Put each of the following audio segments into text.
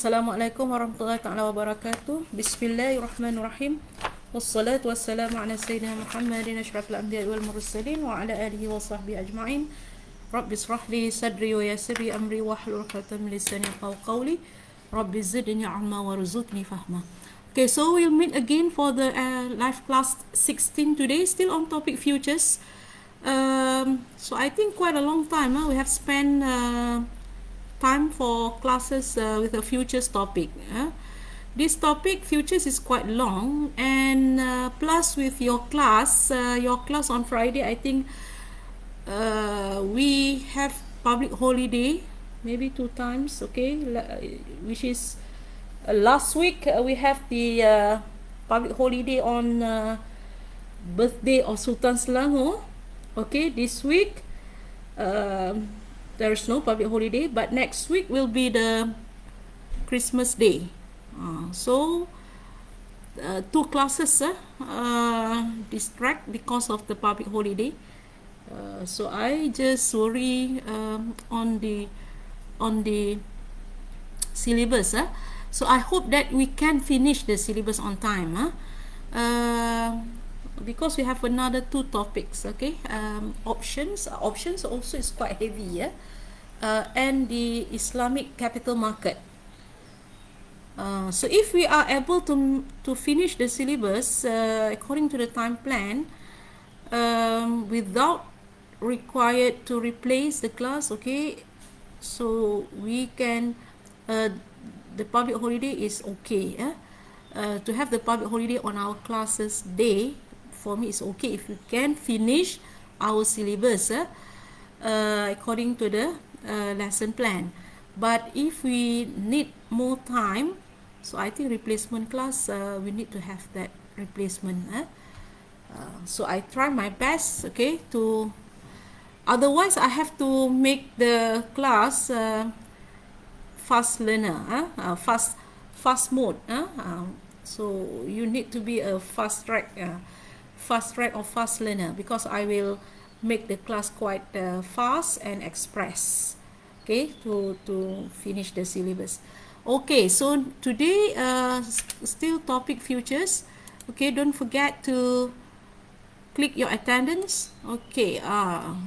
Assalamualaikum warahmatullahi taala wabarakatuh. Bismillahirrahmanirrahim. Wassalatu wassalamu ala sayyidina Muhammadin asyrafil anbiya'i wal mursalin wa ala alihi wa sahbihi ajma'in. Rabbi israh li sadri wa yassir li amri wahlul 'uqdatam min lisani yafqahu qawli. Rabbi zidni 'ilma warzuqni fahma. Okay, so we'll meet again for the live class 16 today, still on topic futures. So I think quite a long time we have spent time for classes with a futures topic. This topic futures is quite long, and plus with your class on Friday, I think we have public holiday maybe 2 times, okay, which is last week we have the public holiday on birthday of Sultan Selangor. Okay, this week there's no public holiday, but next week will be the Christmas Day. So 2 classes distract because of the public holiday. So I just worry on the syllabus. So I hope that we can finish the syllabus on time. Because we have another 2 topics, okay. Options also is quite heavy, and the Islamic capital market. So if we are able to finish the syllabus according to the time plan, without required to replace the class, okay, so we can the public holiday is okay. To have the public holiday on our classes day, for me, it's okay if we can finish our syllabus according to the lesson plan. But if we need more time, so I think replacement class, we need to have that replacement. So I try my best, okay, to otherwise I have to make the class fast learner, fast mode. So you need to be a fast track or fast learner, because I will make the class quite fast and express, okay, to finish the syllabus. Okay, so today still topic futures. Okay, don't forget to click your attendance. Okay,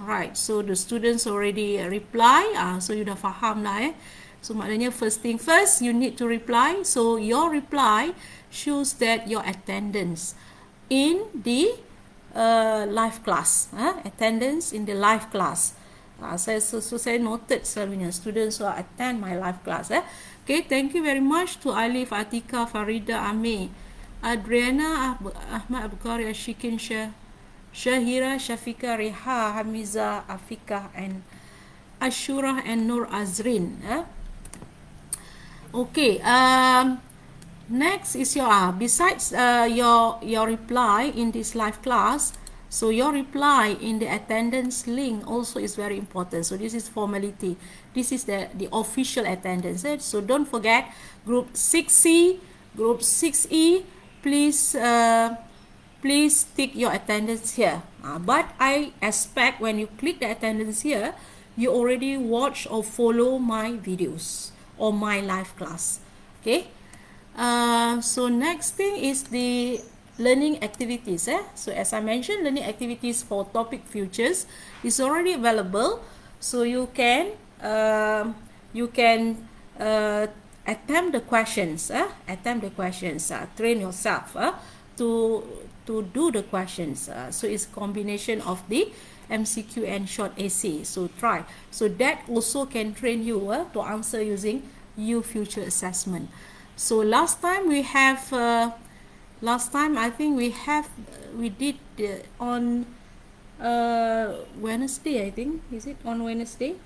right, so the students already reply, so you dah faham lah. So maknanya first thing first, you need to reply. So your reply shows that your attendance in the live class, attendance in the live class. Saya noted selalunya students who attend my live class. Okay, thank you very much to Alif, Atika, Farida, Ami, Adriana, Ahmad, Abukari, Ashikin, Shahira, Shafika, Reha, Hamiza, Afika, and Ashura and Nur Azrin. Okay, next is your besides your reply in this live class, so your reply in the attendance link also is very important. So this is formality, this is the official attendance, so don't forget group 6C, group 6E, please tick your attendance here. But I expect when you click the attendance here, you already watch or follow my videos or my live class, okay. So next thing is the learning activities. So as I mentioned, learning activities for topic futures is already available. So you can attempt the questions. Train yourself to do the questions. So it's a combination of the MCQ and short essay. So try. So that also can train you to answer using U future assessment. So last time I think we did on Wednesday, I think, is it on Wednesday?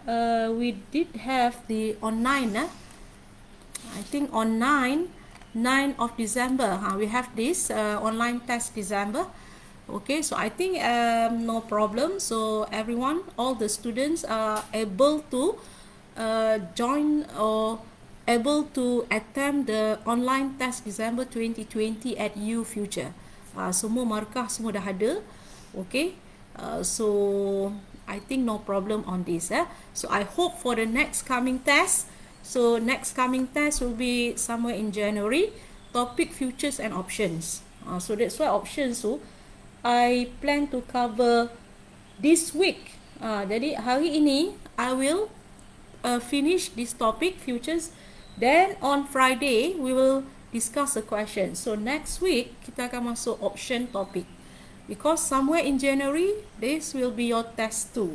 We did have the on 9, I think on 9 of December, we have this online test December. Okay, so I think no problem. So everyone, all the students are able to join or able to attempt the online test December 2020 at U Future. Semua markah semua dah ada. Okay, so I think no problem on this. So I hope for the next coming test So next coming test will be somewhere in January. Topic futures and options. So that's why options tu I plan to cover this week. Jadi hari ini I will finish this topic futures. Then on Friday we will discuss the question. So next week kita akan masuk option topic. Because somewhere in January this will be your test too,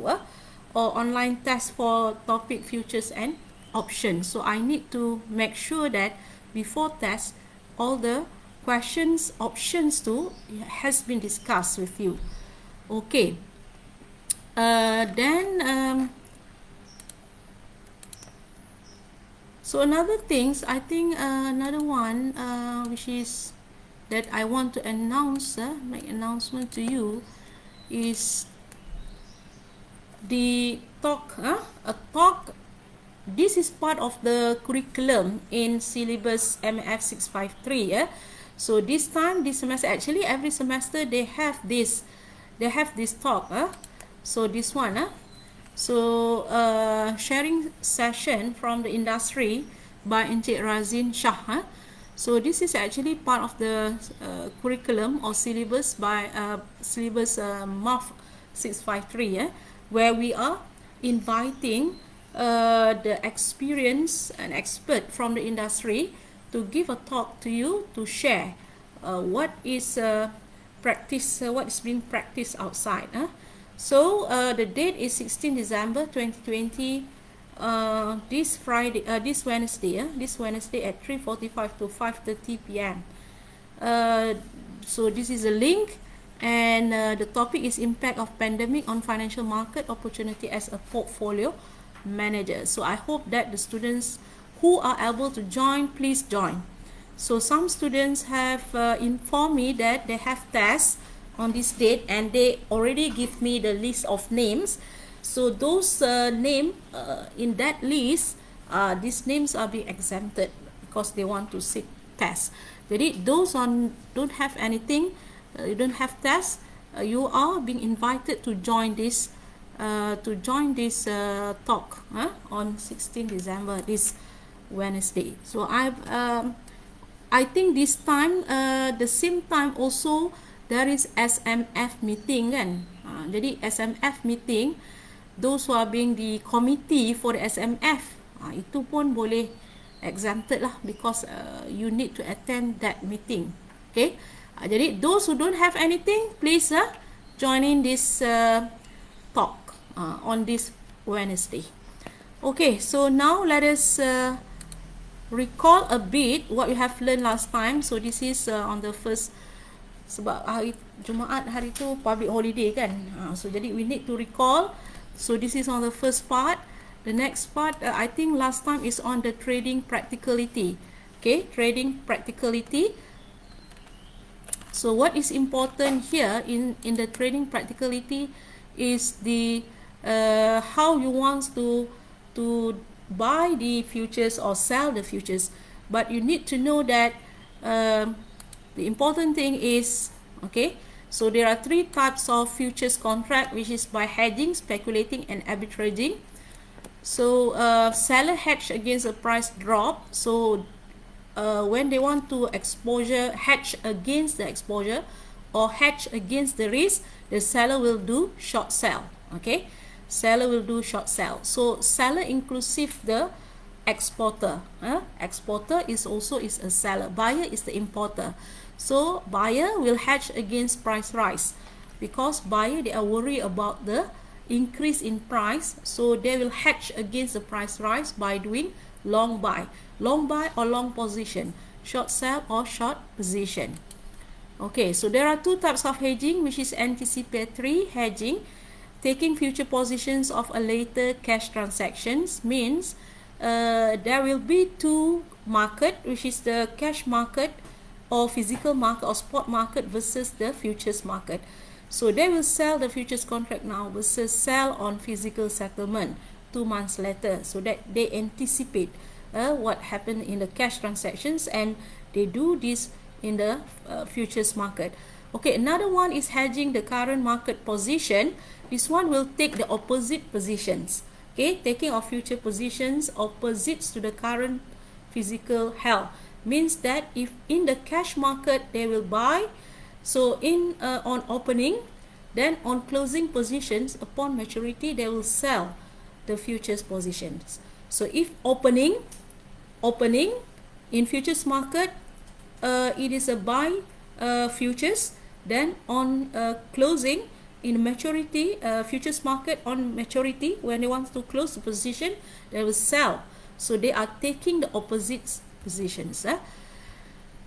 or online test for topic futures and options. So I need to make sure that before test all the questions options too has been discussed with you. Okay. So another things, I think another one which is that I want to announce, make announcement to you, is the talk. A talk. This is part of the curriculum in syllabus MF 653. So this time, this semester, actually every semester they have this talk. So this one. So sharing session from the industry by Encik Razin Shah. So this is actually part of the curriculum or syllabus by syllabus MAF 653, where we are inviting the experienced and expert from the industry to give a talk to you to share what is practice, what is being practiced outside. So the date is 16 December 2020. This Friday, this Wednesday at 3:45 to 5:30 p.m. So this is a link, and the topic is impact of pandemic on financial market opportunity as a portfolio manager. So I hope that the students who are able to join, please join. So some students have informed me that they have tests on this date, and they already give me the list of names. So those names in that list, these names are being exempted because they want to sit test. Jadi those on don't have anything, you don't have test, you are being invited to join this talk on 16 December, this Wednesday. So I think this time the same time also there is SMF meeting kan. Jadi SMF meeting, those who are being the committee for the SMF, itu pun boleh exempted lah, because you need to attend that meeting. Okay. Jadi those who don't have anything, please join in this talk on this Wednesday. Okay, so now let us recall a bit what we have learned last time. So this is on the first, sebab hari Jumaat hari tu public holiday kan. So jadi we need to recall. So this is on the first part. The next part I think last time is on the trading practicality. Okay, trading practicality. So what is important here in the trading practicality is the how you want to buy the futures or sell the futures. But you need to know that the important thing is, okay, so there are three types of futures contract, which is by hedging, speculating, and arbitraging. So seller hedge against a price drop. So when they want to hedge against the exposure or hedge against the risk, the seller will do short sell. Okay, seller will do short sell. So seller inclusive the exporter. Exporter is also is a seller. Buyer is the importer. So buyer will hedge against price rise, because buyer, they are worried about the increase in price, so they will hedge against the price rise by doing long buy or long position, short sell or short position. Okay, so there are two types of hedging, which is anticipatory hedging, taking future positions of a later cash transactions. Means there will be two market, which is the cash market or physical market or spot market versus the futures market. So they will sell the futures contract now versus sell on physical settlement 2 months later, so that they anticipate what happened in the cash transactions, and they do this in the futures market. Okay, another one is hedging the current market position. This one will take the opposite positions. Okay, taking of future positions opposites to the current physical held means that if in the cash market they will buy, so in on opening, then on closing positions upon maturity they will sell the futures positions. So if opening in futures market, it is a buy futures, then on closing in maturity futures market, on maturity when they want to close the position they will sell. So they are taking the opposite positions.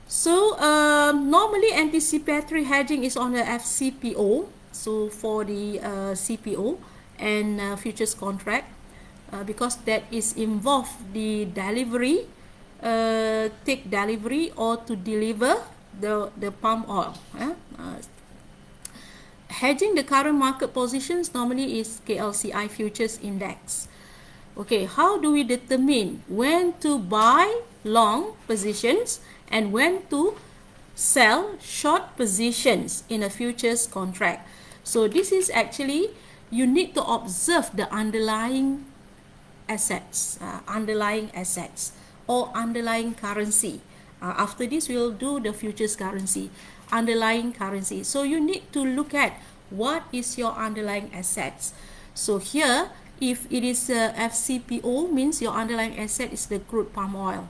So normally anticipatory hedging is on the FCPO, so for the CPO and futures contract, because that is involve the delivery, take delivery or to deliver the palm oil. Hedging the current market positions normally is KLCI futures index. Okay, how do we determine when to buy long positions and when to sell short positions in a futures contract? So this is actually, you need to observe the underlying assets, or underlying currency. After this, we'll do the futures currency, underlying currency. So you need to look at what is your underlying assets. So here, if it is FCPO, means your underlying asset is the crude palm oil.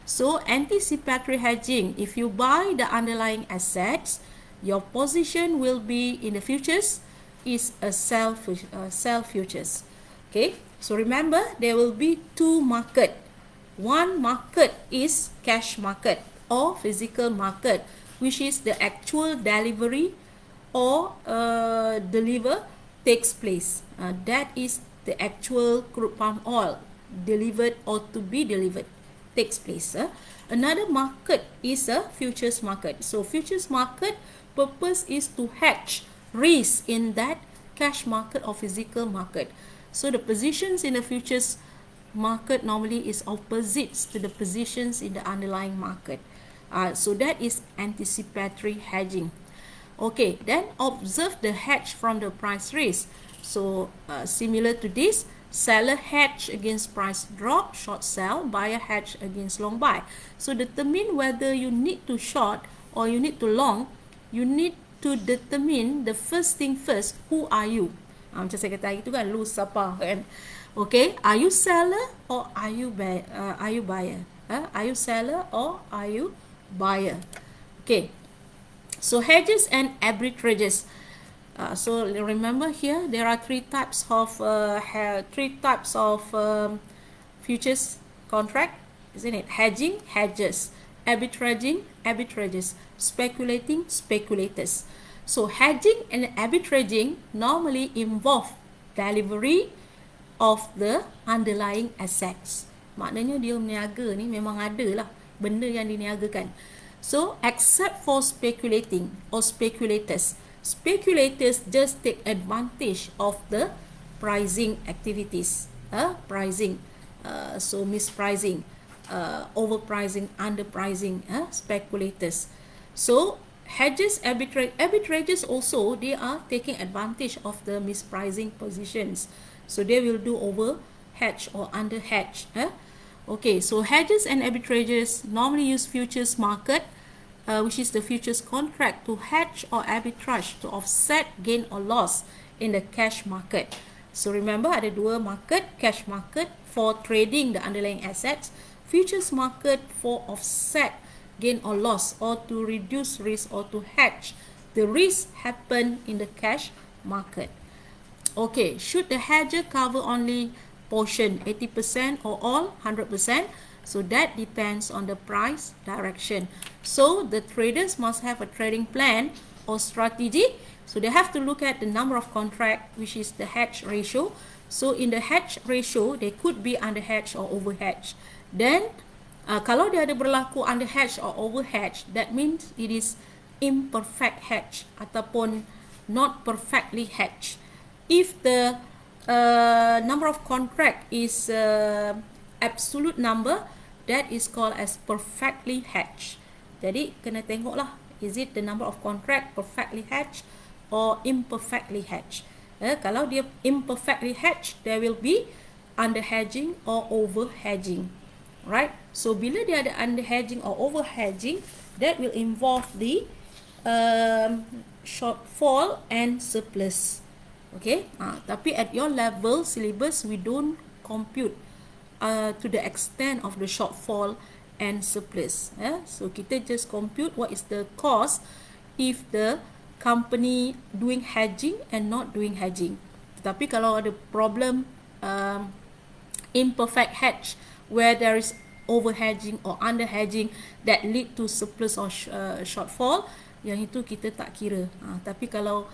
So anticipatory hedging, if you buy the underlying assets, your position will be in the futures is a sell futures. Okay, so remember there will be two market. One market is cash market or physical market, which is the actual delivery or deliver takes place. That is the actual crude palm oil delivered or to be delivered takes place. Another market is a futures market. So futures market purpose is to hedge risk in that cash market or physical market. So the positions in the futures market normally is opposites to the positions in the underlying market. So that is anticipatory hedging. Okay, then observe the hedge from the price risk. So similar to this, seller hedge against price drop, short sell, buyer hedge against long buy. So determine whether you need to short or you need to long. You need to determine the first thing first, who are you? Macam saya kata itu kan, lu siapa kan? Okay, are you seller or are you buyer? Are you seller or are you buyer? Okay, so hedges and arbitrages. So remember here there are three types of futures contract, isn't it? Hedging, hedges; arbitraging, arbitrages; speculating, speculators. So hedging and arbitraging normally involve delivery of the underlying assets. Maknanya dia meniaga ni memang ada lah benda yang diniagakan. So except for speculating or speculators, speculators just take advantage of the pricing activities, pricing, so mispricing, overpricing, underpricing, speculators. So hedges, arbitrages also, they are taking advantage of the mispricing positions. So they will do over hedge or under hedge. Okay, so hedges and arbitrages normally use futures market, which is the futures contract, to hedge or arbitrage to offset gain or loss in the cash market. So remember ada dua market, cash market for trading the underlying assets, futures market for offset gain or loss or to reduce risk or to hedge the risk happen in the cash market. Okay, should the hedger cover only portion 80% or all 100%? So that depends on the price direction. So the traders must have a trading plan or strategy. So they have to look at the number of contract, which is the hedge ratio. So in the hedge ratio, they could be under hedge or over hedge. Then kalau dia ada berlaku under hedge or over hedge, that means it is imperfect hedge ataupun not perfectly hedge. If the number of contract is absolute number, that is called as perfectly hedged. Jadi kena tengoklah, is it the number of contract perfectly hedged or imperfectly hedged? Kalau dia imperfectly hedged, there will be under hedging or over hedging, right? So bila dia ada under hedging or over hedging, that will involve the shortfall and surplus. Okay, tapi at your level syllabus we don't compute to the extent of the shortfall and surplus. So kita just compute what is the cost if the company doing hedging and not doing hedging. Tapi kalau ada problem imperfect hedge where there is over hedging or under hedging that lead to surplus or shortfall, yang itu kita tak kira. Tapi kalau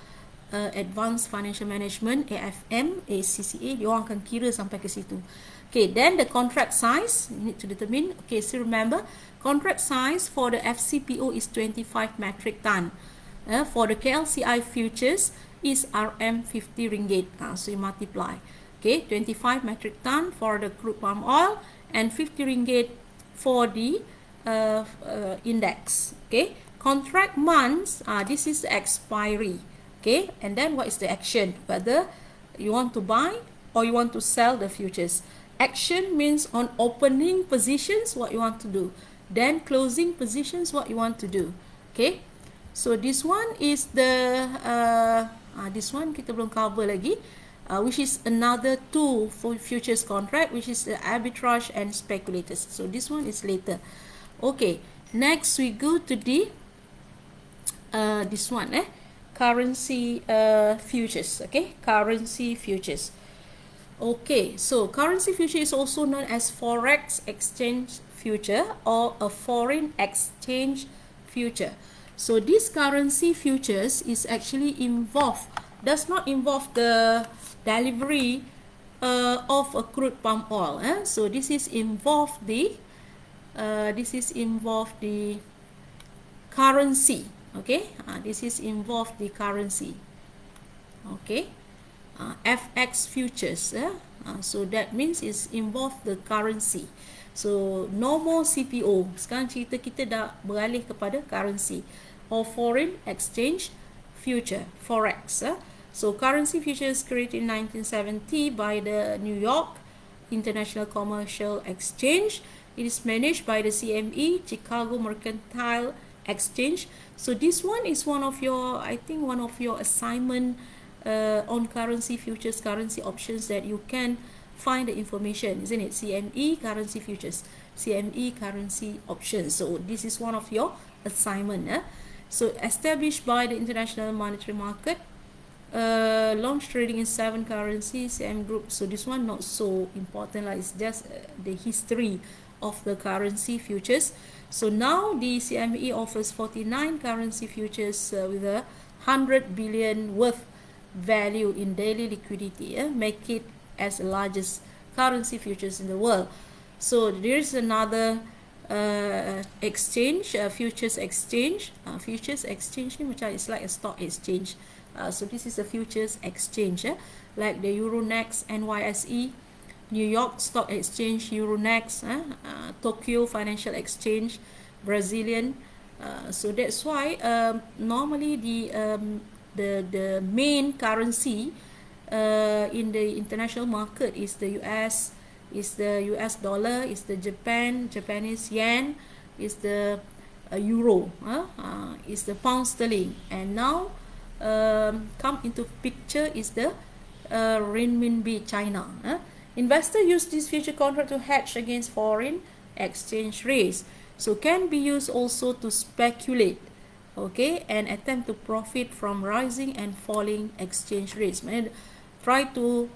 advanced financial management, AFM, ACCA, dia orang akan kira sampai ke situ. Okay, then the contract size you need to determine. Okay, so remember contract size for the FCPO is 25 metric ton. For the KLCI futures is RM50 ringgit. So you multiply. Okay, 25 metric ton for the crude palm oil and 50 ringgit for the index. Okay, contract months, this is the expiry. Okay, and then what is the action? Whether you want to buy or you want to sell the futures. Action means on opening positions, what you want to do. Then closing positions, what you want to do. Okay, so this one is the, this one kita belum cover lagi, which is another tool for futures contract, which is the arbitrage and speculators. So this one is later. Okay, next we go to the, this one, currency futures. Okay, currency futures. Okay, so currency future is also known as forex exchange future or a foreign exchange future. So this currency futures is actually does not involve the delivery of a crude palm oil. So this is involve the currency. Okay, this is involve the currency. Okay, FX futures. So that means it's involve the currency. So no more CPO. Sekarang cerita kita dah beralih kepada currency or foreign exchange future, forex. So currency futures created in 1970 by the New York International Commercial Exchange. It is managed by the CME, Chicago Mercantile Exchange. So this one is one of your, I think one of your assignment on currency futures, currency options, that you can find the information, isn't it? CME currency futures, CME currency options. So this is one of your assignment. So established by the International Monetary Market, launch trading in 7 currencies, CM Group. So this one not so important, it's just the history of the currency futures. So now the CME offers 49 currency futures with a 100 billion worth value in daily liquidity, make it as the largest currency futures in the world. So there is another exchange, futures exchange. Futures exchange ni macam it's like a stock exchange. So this is a futures exchange, like the Euronext, NYSE, New York Stock Exchange, Euronext, Tokyo Financial Exchange, Brazilian. So that's why normally the main currency in the international market is the US, is the US dollar, is the Japanese yen, is the euro, is the pound sterling, and now come into picture is the renminbi China. Investor use this future contract to hedge against foreign exchange rates, so can be used also to speculate, okay, and attempt to profit from rising and falling exchange rates. Try to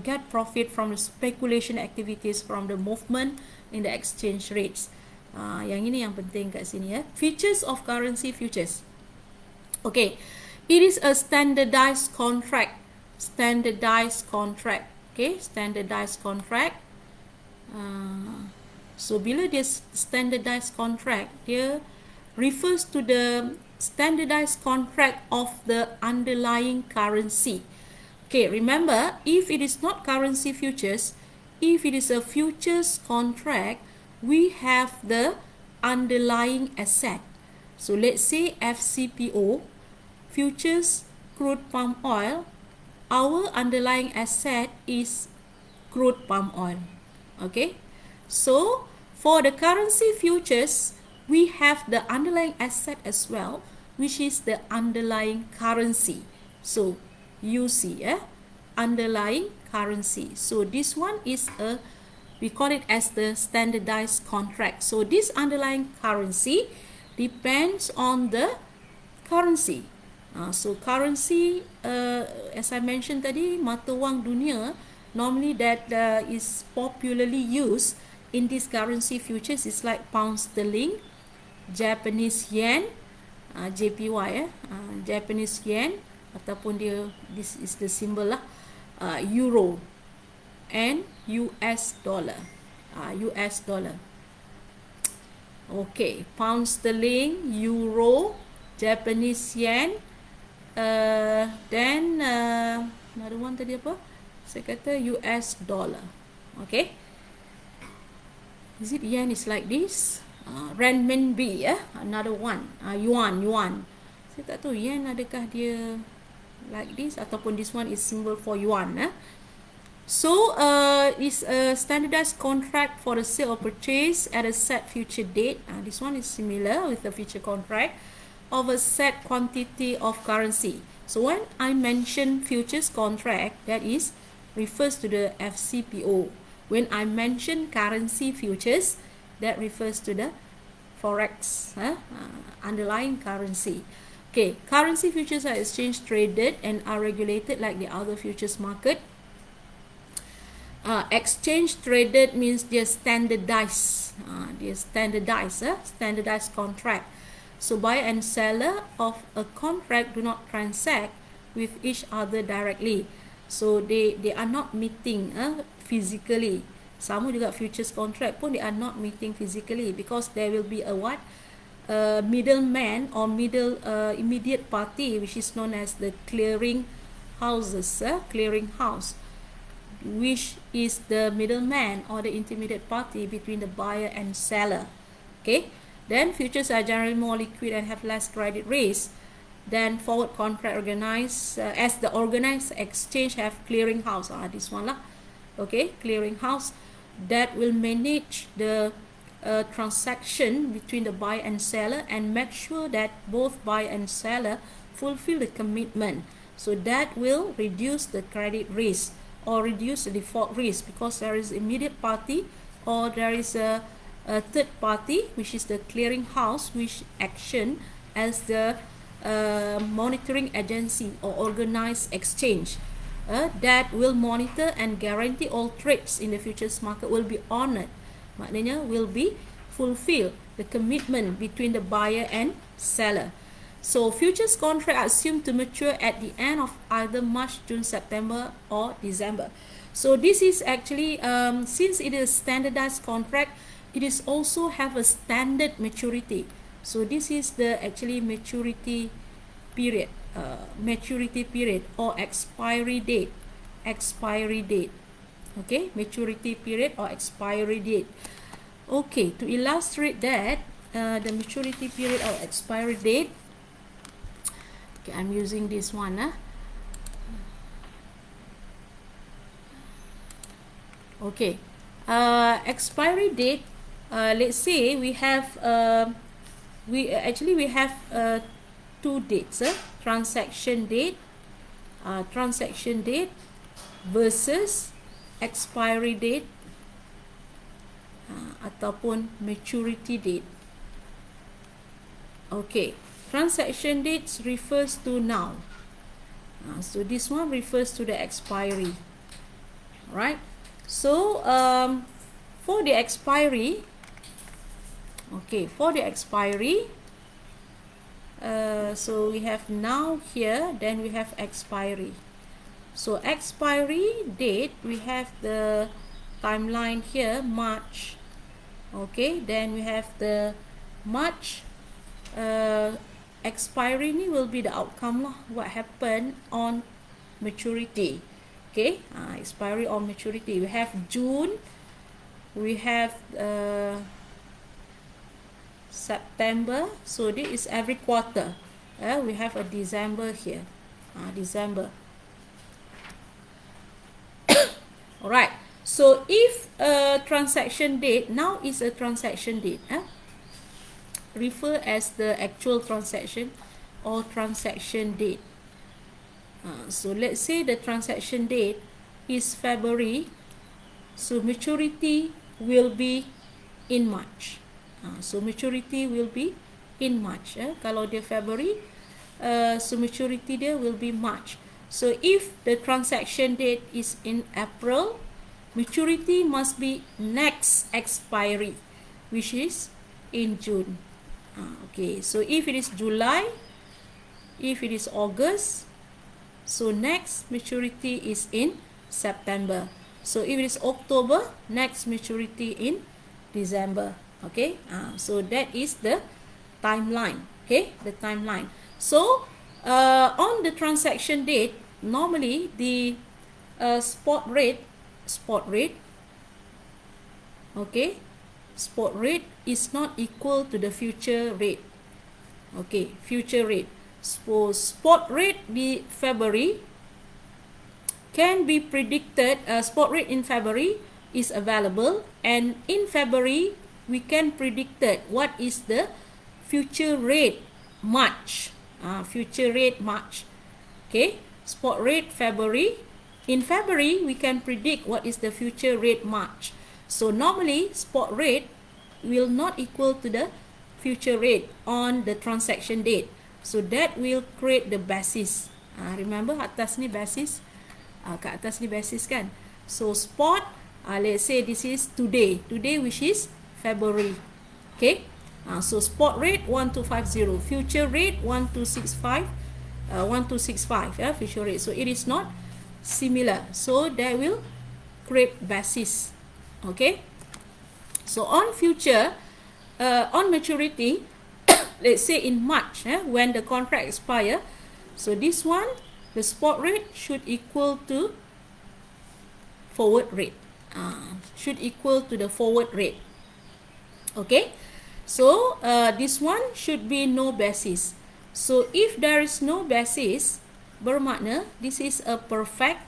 get profit from the speculation activities from the movement in the exchange rates. Yang ini yang penting kat sini, features of currency futures. Okay, it is a standardized contract. Okay, standardized contract. So bila dia standardized contract, dia refers to the standardized contract of the underlying currency. Okay, remember, if it is not currency futures, if it is a futures contract, we have the underlying asset. So let's say FCPO, futures crude palm oil, our underlying asset is crude palm oil. Okay, so for the currency futures, we have the underlying asset as well, which is the underlying currency. So you see, underlying currency. So this one is we call it as the standardized contract. So this underlying currency depends on the currency. So currency, as I mentioned tadi, mata wang dunia, normally that is popularly used in this currency futures is like pound sterling, Japanese yen, JPY, Japanese yen, ataupun dia, this is the symbol lah, euro and US dollar. US dollar. Okay, pound sterling, euro, Japanese yen, then another one tadi apa? Saya kata US dollar. Okay. Is it yen is like this? Renminbi, another one. Yuan. Saya tak tahu yen adakah dia like this ataupun this one is symbol for yuan. So it's a standardized contract for the sale or purchase at a set future date. This one is similar with the future contract of a set quantity of currency. So when I mention futures contract, that is refers to the FCPO. When I mention currency futures, that refers to the forex, underlying currency. Okay, currency futures are exchange traded and are regulated like the other futures market. Exchange traded means they're standardized. Standardized contract. So buyer and seller of a contract do not transact with each other directly. So they are not meeting physically. Sama juga futures contract pun they are not meeting physically because there will be a what? Middleman or middle immediate party, which is known as the clearing houses, clearing house, which is the middleman or the intermediate party between the buyer and seller. Okay, then futures are generally more liquid and have less credit risk than forward contract organized, as the organized exchange have clearing house. This one lah. Okay, clearing house that will manage the transaction between the buyer and seller and make sure that both buyer and seller fulfill the commitment. So that will reduce the credit risk or reduce the default risk because there is immediate party or there is a third party, which is the clearing house, which action as the monitoring agency or organized exchange that will monitor and guarantee all trades in the futures market will be honored. Maknanya will be fulfill the commitment between the buyer and seller. So futures contract are assumed to mature at the end of either March, June, September or December. So this is actually since it is standardized contract, it is also have a standard maturity. So this is the actually maturity period or expiry date. Okay, maturity period or expiry date. Okay, to illustrate that, the maturity period or expiry date, okay, I'm using this one. Okay, expiry date, let's say we have we have two dates, transaction date versus expiry date ataupun maturity date. Okay, transaction dates refers to now. So this one refers to the expiry. Right? So for the expiry, so we have now here, then we have expiry. So expiry date, we have the timeline here, March. Okay, then we have the March expiry ni will be the outcome lah, what happened on maturity. Okay, expiry on maturity. We have June, we have September. So this is every quarter. We have a December here. December. Alright. So if a transaction date, now is a transaction date, refer as the actual transaction or transaction date. So let's say the transaction date is February, so maturity will be in March. So maturity will be in March. Kalau dia February, so maturity dia will be March. So if the transaction date is in April, maturity must be next expiry, which is in June. Okay, so if it is July, if it is August, so next maturity is in September. So if it is October, next maturity in December. Okay, so that is the timeline. Okay, the timeline. So on the transaction date, normally the spot rate, okay, spot rate is not equal to the future rate. Okay, future rate. So spot rate di February can be predicted. Spot rate in February is available, and in February we can predict what is the future rate March. Future rate March. Okay, spot rate February. In February we can predict what is the future rate March. So normally spot rate will not equal to the future rate on the transaction date. So that will create the basis. Remember atas ni basis, kat atas ni basis kan. So spot, let's say this is today which is February. Okay, so spot rate 1250, future rate 1265, 1265, future rate. So it is not similar, so that will create basis. Okay, so on future, on maturity, let's say in March, when the contract expire, so this one, the spot rate should equal to forward rate, should equal to the forward rate. Okay, so this one should be no basis. So if there is no basis, bermakna this is a perfect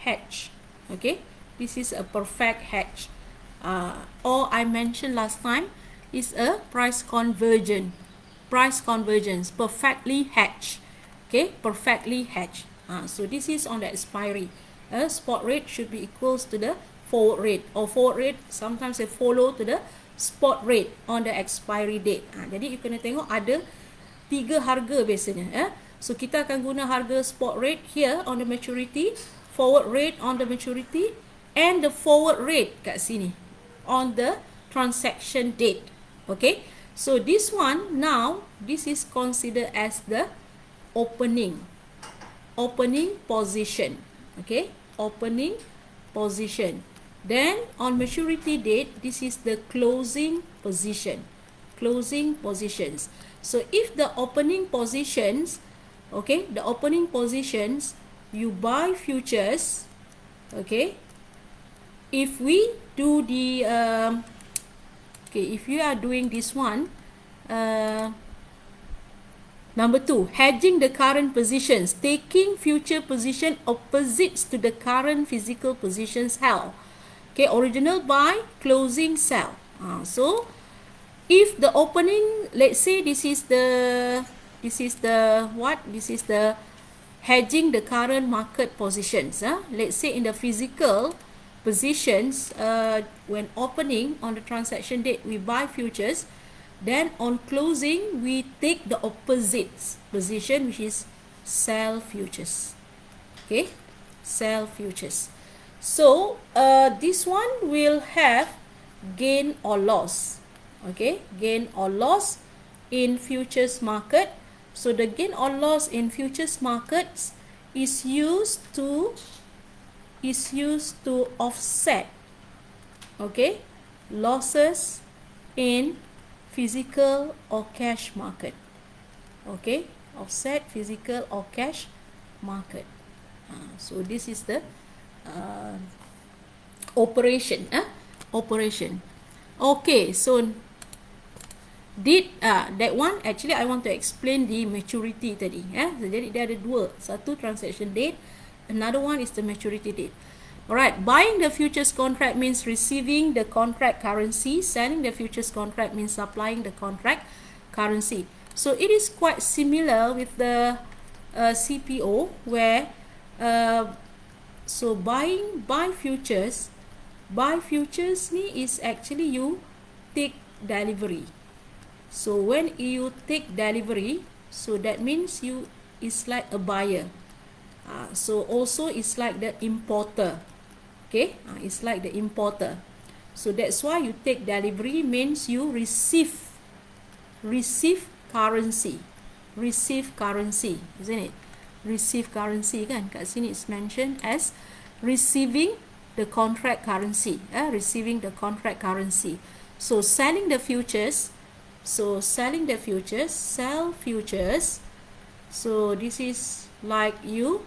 hedge. Okay, this is a perfect hedge. Or I mentioned last time, is a price convergence, perfectly hedged. Okay, perfectly hedged. So this is on the expiry. Spot rate should be equals to the forward rate, or forward rate sometimes they follow to the spot rate on the expiry date. Jadi you kena tengok ada 3 harga biasanya. So kita akan guna harga spot rate here on the maturity, forward rate on the maturity, and the forward rate kat sini on the transaction date. Okay, so this one now, this is considered as the opening position. Okay, opening position. Then on maturity date, this is the closing position. Closing positions. So if the opening positions, okay, the opening positions, you buy futures. Okay, if we do the okay, if you are doing this one, number 2, hedging the current positions, taking future position opposites to the current physical positions held. Okay, original buy, closing sell. So if the opening, let's say this is the what? This is the hedging the current market positions. Let's say in the physical positions, when opening on the transaction date we buy futures, then on closing we take the opposite position, which is sell futures. Okay, sell futures. So this one will have gain or loss. Okay, gain or loss in futures market. So the gain or loss in futures markets is used to offset, okay, losses in physical or cash market. Okay, offset physical or cash market. So this is the operation. Operation. Okay, so did that one actually I want to explain the maturity tadi. Jadi dia ada 2, satu transaction date, another one is the maturity date. Alright, buying the futures contract means receiving the contract currency. Selling the futures contract means supplying the contract currency. So it is quite similar with the CPO, where so buy futures ni is actually you take delivery. So when you take delivery, so that means you is like a buyer. So also it's like the importer. Okay, it's like the importer. So that's why you take delivery means you receive currency. Receive currency, isn't it? Receive currency kan? Kat sini it's mentioned as receiving the contract currency. Receiving the contract currency. So selling the futures. So selling the futures, sell futures. So this is like you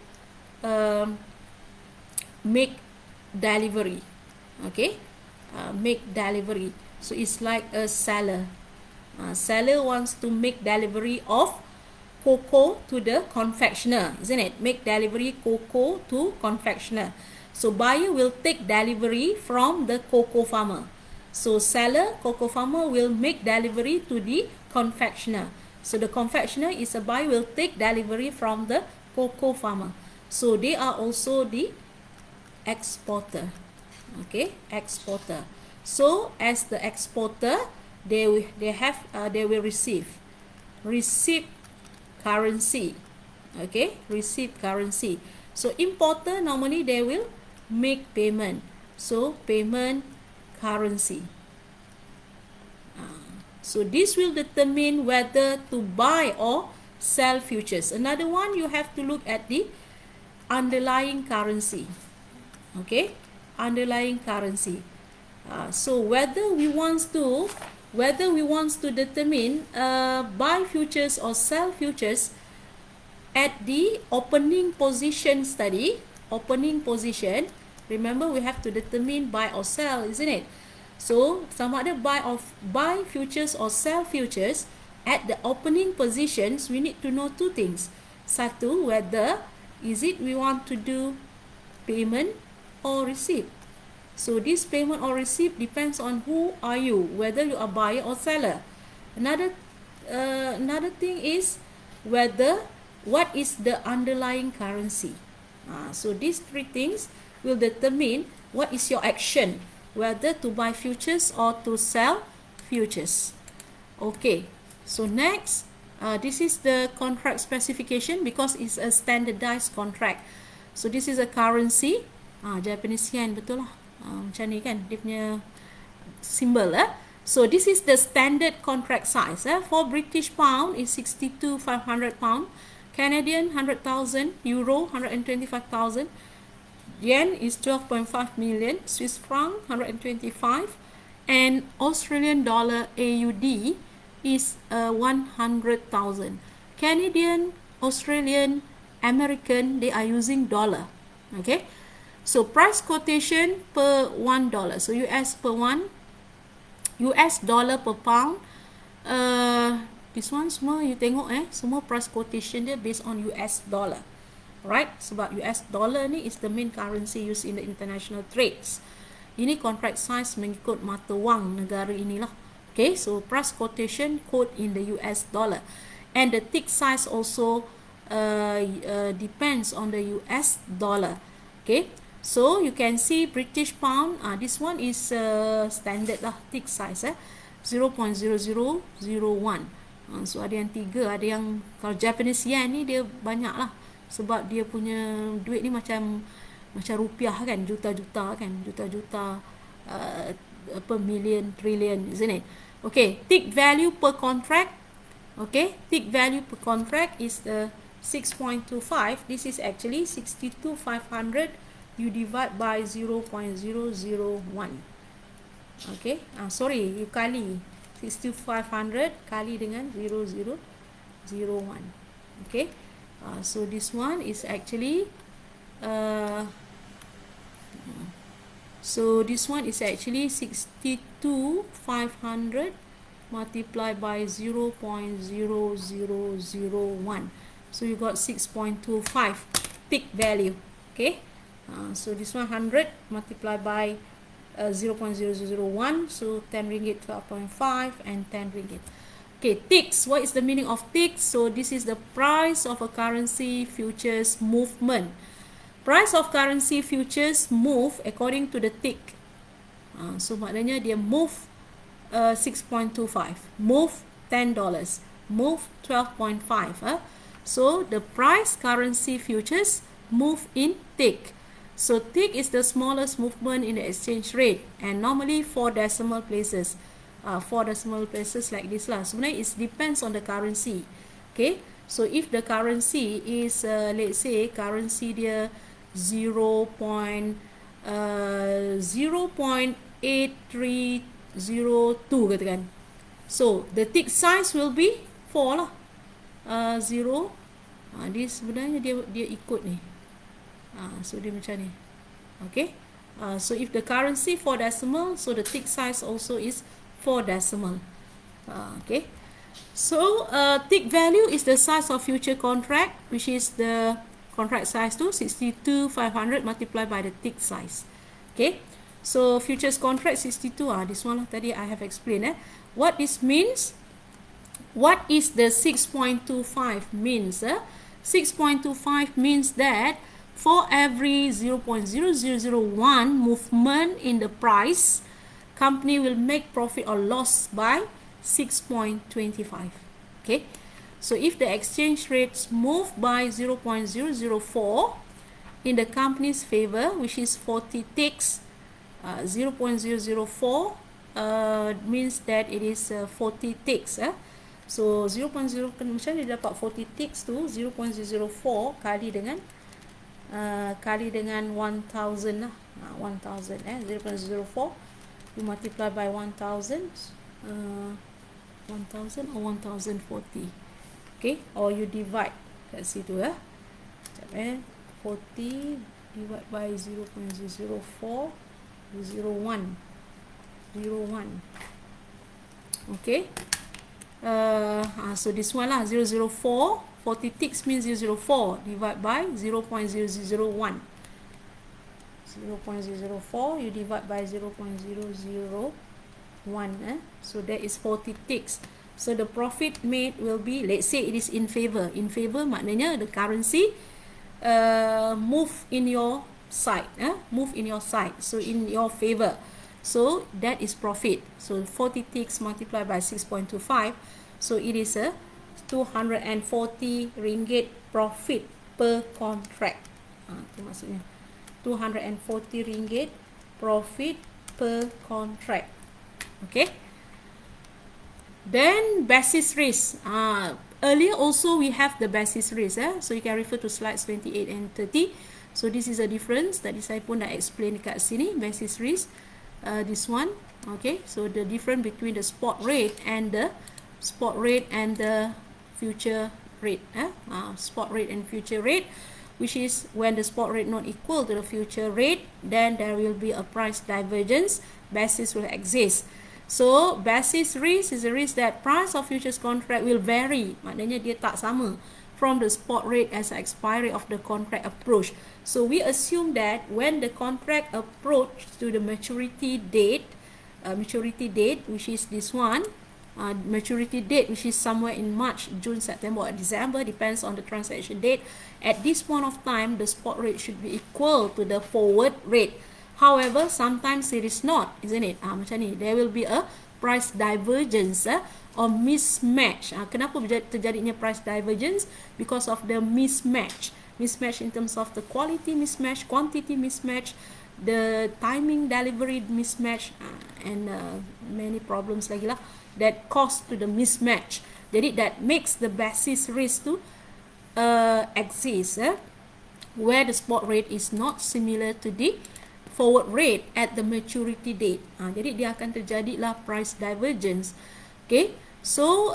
make delivery. Okay, make delivery. So it's like a seller. Seller wants to make delivery of cocoa to the confectioner, isn't it? Make delivery cocoa to confectioner. So buyer will take delivery from the cocoa farmer. So seller, cocoa farmer, will make delivery to the confectioner. So the confectioner is a buyer, will take delivery from the cocoa farmer. So they are also the exporter. Okay, exporter. So as the exporter, they will receive currency. Okay, receive currency. So importer, normally they will make payment. So payment currency. So this will determine whether to buy or sell futures. Another one, you have to look at the underlying currency. Okay, underlying currency. So whether we want to determine buy futures or sell futures at the opening position study, opening position, remember we have to determine buy or sell, isn't it? So sama ada buy futures or sell futures at the opening positions, we need to know two things. Satu, whether is it we want to do payment or receipt. So this payment or receipt depends on who are you, whether you are buyer or seller. Another thing is whether what is the underlying currency. So these three things will determine what is your action, whether to buy futures or to sell futures. Okay, so next, this is the contract specification because it's a standardized contract. So this is a currency, Japanese yen, betul lah. Macam ni kan dia punya symbol. So this is the standard contract size. For British pound is 62,500 pound, Canadian 100,000, Euro 125,000, Yen is 12.5 million, Swiss franc 125, and Australian dollar AUD is 100,000. Canadian, Australian, American, they are using dollar. Okay, so price quotation per $1. So US per $1, US dollar per pound. This one semua you tengok semua price quotation dia based on US dollar. Right? Sebab US dollar ni is the main currency used in the international trades. Ini contract size mengikut mata wang negara inilah. Okay, so price quotation quote in the US dollar. And the tick size also depends on the US dollar. Okay, so you can see British pound, this one is standard lah, tick size 0.0001. So ada yang 3, ada yang kalau Japanese yen ni dia banyak lah. Sebab dia punya duit ni macam rupiah kan, juta-juta kan, juta-juta per million, trillion, isn't it? Okay, tick value per contract. Okay, tick value per contract is 6.25. This is actually 62,500. You divide by 0.001. Okay, sorry, you kali 6,500 kali dengan 0.001. Okay. So this one is actually 62,500 multiplied by 0.0001. So you got 6.25 peak value. Okay, So this one 100 multiplied by 0.0001, so 10 ringgit, 12.5, and 10 ringgit. Okay, ticks. What is the meaning of ticks? So this is the price of a currency futures movement. Price of currency futures move according to the tick. So maknanya dia move 6.25, move $10, move 12.5. So the price currency futures move in tick. So tick is the smallest movement in the exchange rate, and normally 4 decimal places. 4 decimal places like this lah. Sebenarnya it depends on the currency. Okay, so if the currency is let's say currency dia 0.8302 katakan, so the tick size will be 4 lah. 0 dia sebenarnya dia ikut ni. So dia macam ni. Okay, so if the currency 4 decimal, so the tick size also is 4 decimal. Okay, so tick value is the size of future contract, which is the contract size to 62,500 multiplied by the tick size. Okay, so futures contract 62, this one tadi I have explained. What this means, what is the 6.25 means? 6.25 means that for every 0.0001 movement in the price, company will make profit or loss by 6.25. Okay, so if the exchange rates move by 0.004 in the company's favor, which is 40 ticks, 0.004 means that it is 40 ticks. So 0.0, macam dia dapat 40 ticks tu, 0.004 kali dengan 1000 lah. 1000 0.04 you multiply by 1000 1000 or 1040. Okay, or you divide kat situ 40 divide by 0.004 01. Okay, so this one lah, 004, 40 ticks means 004 divide by 0.001. 0.004 you divide by 0.001. So that is 40 ticks. So the profit made will be, let's say it is in favor. In favor maknanya the currency move in your side. Move in your side. So in your favor. So that is profit. So 40 ticks multiplied by 6.25. So it is a 240 ringgit profit per contract. Itu maksudnya. 240 ringgit profit per contract. Okay. Then basis risk. Earlier also we have the basis risk. So you can refer to slides 28 and 30. So this is a difference. Tadi saya pun dah explain dekat sini. Basis risk. This one. Okay. So the difference between the spot rate and the future rate. Spot rate and future rate, which is when the spot rate not equal to the future rate, then there will be a price divergence. Basis will exist. So basis risk is a risk that price of futures contract will vary. Maknanya dia tak sama from the spot rate as the expiry of the contract approach. So we assume that when the contract approach to the maturity date, which is this one, maturity date, which is somewhere in March, June, September, or December, depends on the transaction date. At this point of time, the spot rate should be equal to the forward rate. However, sometimes it is not, isn't it? Macam ni, there will be a price divergence or mismatch. Kenapa terjadinya price divergence? Because of the mismatch. Mismatch in terms of the quality mismatch, quantity mismatch, the timing delivery mismatch, and many problems lagi lah that cause to the mismatch. Jadi that makes the basis risk to exist where the spot rate is not similar to the forward rate at the maturity date. Jadi dia akan terjadilah price divergence. Okay, so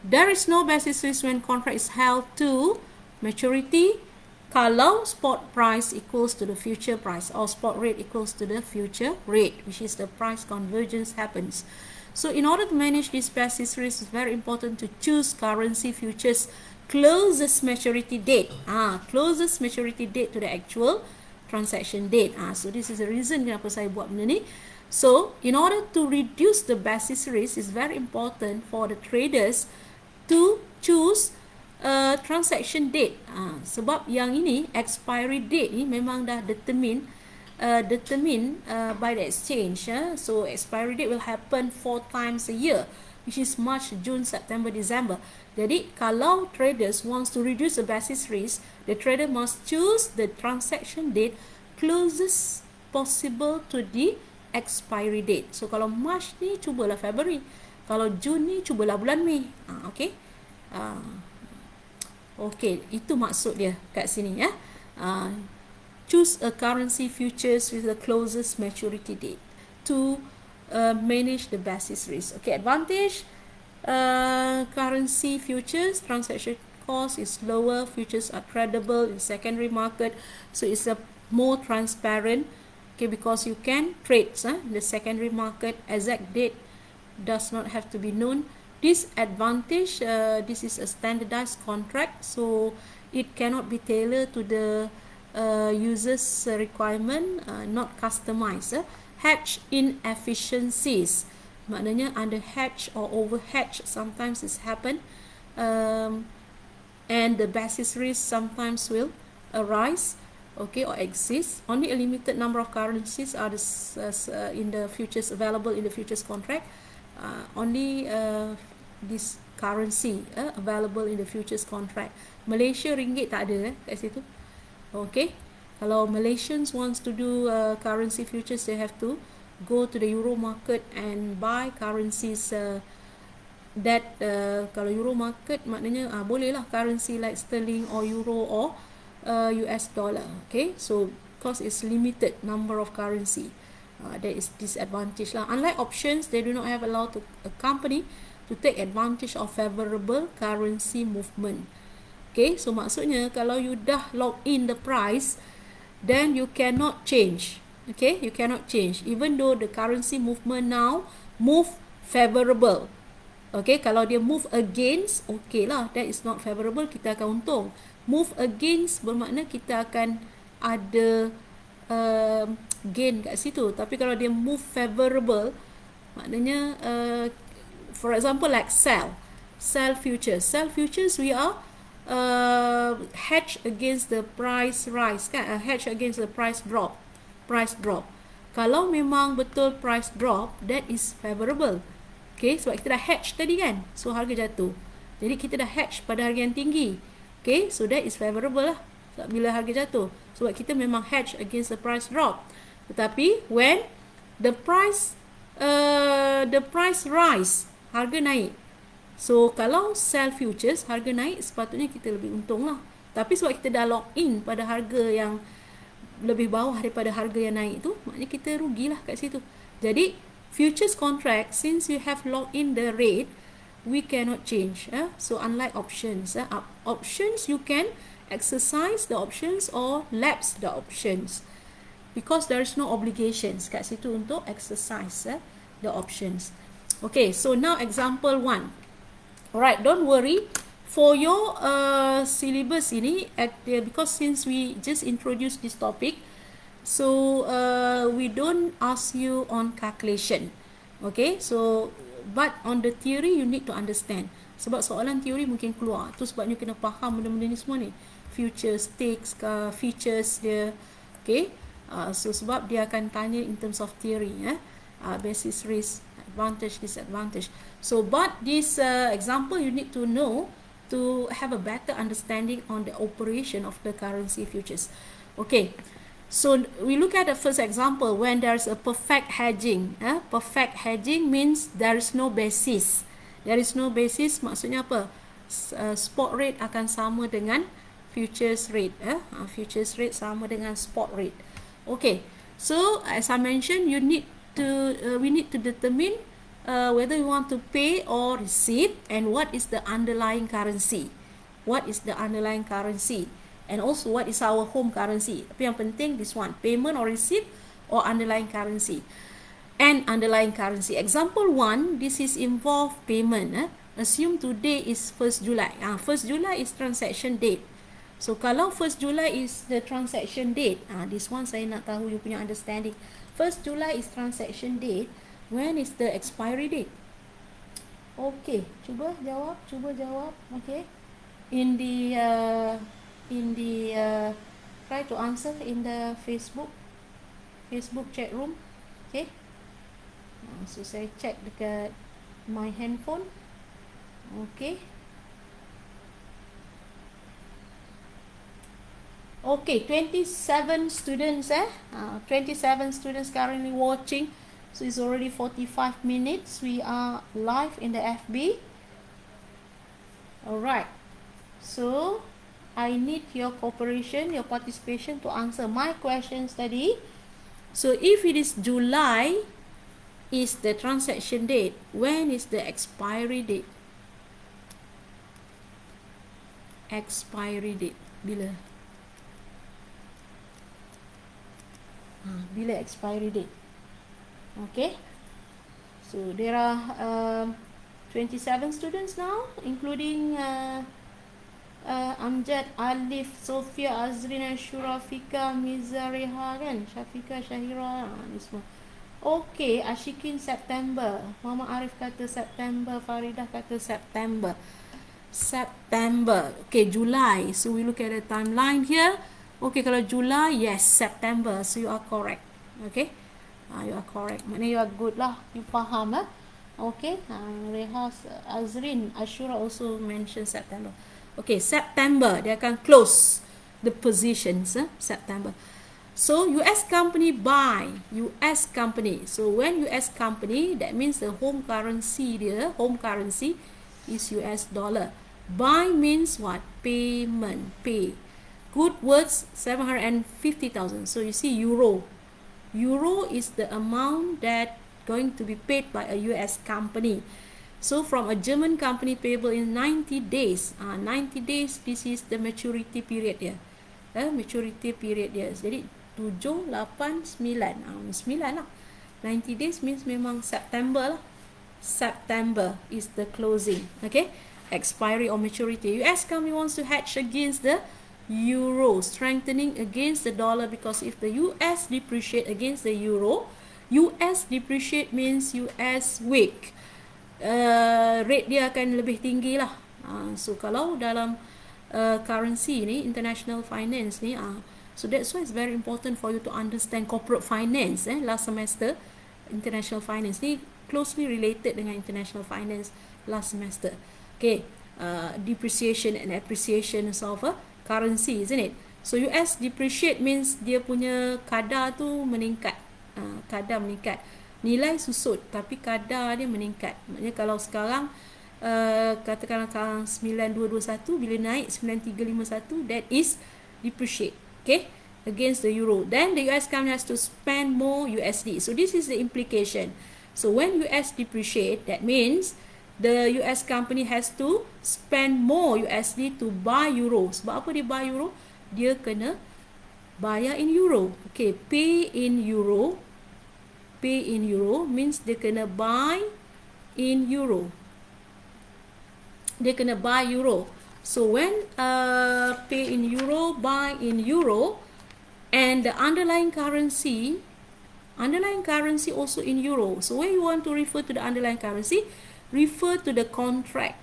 there is no basis risk when contract is held to maturity kalau spot price equals to the future price or spot rate equals to the future rate, which is the price convergence happens. So in order to manage this basis risk, it's very important to choose currency futures closest maturity date. Closest maturity date to the actual transaction date. So this is the reason kenapa saya buat benda ni. So in order to reduce the basis risk, it's very important for the traders to choose transaction date. Sebab yang ini expiry date ni memang dah determine by the exchange. So expiry date will happen 4 times a year, which is March, June, September, December. Jadi kalau traders wants to reduce the basis risk, the trader must choose the transaction date closest possible to the expiry date. So kalau March ni, cubalah February. Kalau June ni, cubalah bulan Mei. Okay. Okay, itu maksud dia kat sini ya. Choose a currency futures with the closest maturity date to manage the basis risk. Okay, advantage, currency futures transaction cost is lower, futures are tradable in secondary market, so it's a more transparent. Okay, because you can trade in the secondary market, exact date does not have to be known. Disadvantage, this is a standardized contract, so it cannot be tailored to the user's requirement, not customized. Hedge inefficiencies, maknanya under hedge or over hedge sometimes it's happen, and the basis risk sometimes will arise, okay, or exist. Only a limited number of currencies are in the futures available in the futures contract. Only this currency available in the futures contract. Malaysia ringgit tak ada kat situ. Okay, kalau Malaysians wants to do currency futures, they have to go to the Euro market and buy currencies that kalau Euro market maknanya boleh lah currency like sterling or euro or US dollar. Okay, so because it's limited number of currency, that is disadvantage lah. Unlike options, they do not have allowed to a company to take advantage of favorable currency movement. Okay, so maksudnya kalau you dah lock in the price, then you cannot change. Okay, you cannot change even though the currency movement now move favorable. Okay, kalau dia move against, okay lah, that is not favorable, kita akan untung. Move against bermakna kita akan ada gain kat situ. Tapi kalau dia move favorable, maknanya for example like sell futures, we are hedge against the price rise kan, hedge against the price drop. Kalau memang betul price drop, that is favorable. Okay, sebab kita dah hedge tadi kan, so harga jatuh, jadi kita dah hedge pada harga yang tinggi. Okay, so that is favorable lah sebab bila harga jatuh, sebab kita memang hedge against the price drop. Tetapi when the price rise, harga naik, so kalau sell futures, harga naik, sepatutnya kita lebih untung lah. Tapi sebab kita dah lock in pada harga yang lebih bawah daripada harga yang naik tu, maknanya kita rugilah kat situ. Jadi futures contract, since you have locked in the rate, we cannot change. So unlike options, options you can exercise the options or lapse the options because there is no obligations kat situ untuk exercise the options. Okay, so now example 1. Alright, don't worry. For your syllabus ini, because since we just introduced this topic, so we don't ask you on calculation. Okay, so but on the theory you need to understand. Sebab soalan teori mungkin keluar, tu sebabnya kena faham benda-benda ni semua ni. Futures, stakes, features dia. Okay, so sebab dia akan tanya in terms of theory, basis risk, advantage, disadvantage. So but this example you need to know to have a better understanding on the operation of the currency futures. Okay, so we look at the first example when there's a perfect hedging. Perfect hedging means there is no basis. There is no basis maksudnya apa? Spot rate akan sama dengan futures rate. Futures rate sama dengan spot rate. Okay, so as I mentioned, we need to determine whether you want to pay or receive, and what is the underlying currency. What is the underlying currency? And also what is our home currency. Tapi yang penting this one, payment or receipt or underlying currency. And underlying currency. Example 1, this is involve payment. Assume today is 1st July. 1st July is transaction date. So kalau 1st July is the transaction date, this one saya nak tahu you punya understanding. 1st July is transaction date. When is the expiry date? Okay, cuba jawab. Okay, in the try to answer in the Facebook chat room. Okay, so saya check dekat my handphone. Okay. Okay, 27 students 27 students currently watching. So it's already 45 minutes. We are live in the FB. Alright. So I need your cooperation, your participation to answer my questions tadi. So if it is July is the transaction date, when is the expiry date? Expiry date bila? Bila expiry date? Okay, so there are 27 students now, including Amjad, Alif, Sofia, Azrin, Ashura, Fika, Miza, Reha kan, Syafika, Syahira, ni semua. Okay, Ashikin September, Muhammad Arif kata September, Faridah kata September. Okay, July. So we look at the timeline here. Okay, kalau July, yes, September. So you are correct. Okay, you are correct. Maknanya you are good lah. You faham lah. Okay, Reha, Azrin, Ashura also mentioned September. Okay, September. Dia akan close the positions. September. So US company buy. US company. So when US company, that means the home currency dia, home currency is US dollar. Buy means what? Payment. Pay. Good words 750,000. So you see euro. Euro is the amount that going to be paid by a US company. So from a German company payable in 90 days. 90 days, this is the maturity period dia. Maturity period dia. Jadi 7, 8, 9. 9 lah. 90 days means memang September lah. September is the closing. Okay. Expiry or maturity. US company wants to hedge against the euro, strengthening against the dollar, because if the US depreciate against the euro, US depreciate means US weak. Rate dia akan lebih tinggi lah. So kalau dalam currency ni, international finance ni, so that's why it's very important for you to understand corporate finance. Last semester, international finance ni closely related dengan international finance last semester. Okay, depreciation and appreciation of a currency, isn't it? So US depreciate means dia punya kadar tu meningkat. Kadar meningkat. Nilai susut tapi kadar dia meningkat. Maknanya kalau sekarang katakanlah sekarang 9221, bila naik 9351, that is depreciate. Okay, against the euro. Then the US company has to spend more USD. So this is the implication. So when US depreciate, that means the US company has to spend more USD to buy euro. Sebab apa dia buy euro? Dia kena bayar in euro. Okay, pay in euro. Pay in euro means dia kena buy in euro. Dia kena buy euro. So when pay in euro, buy in euro, and the underlying currency also in euro. So when you want to refer to the underlying currency, refer to the contract.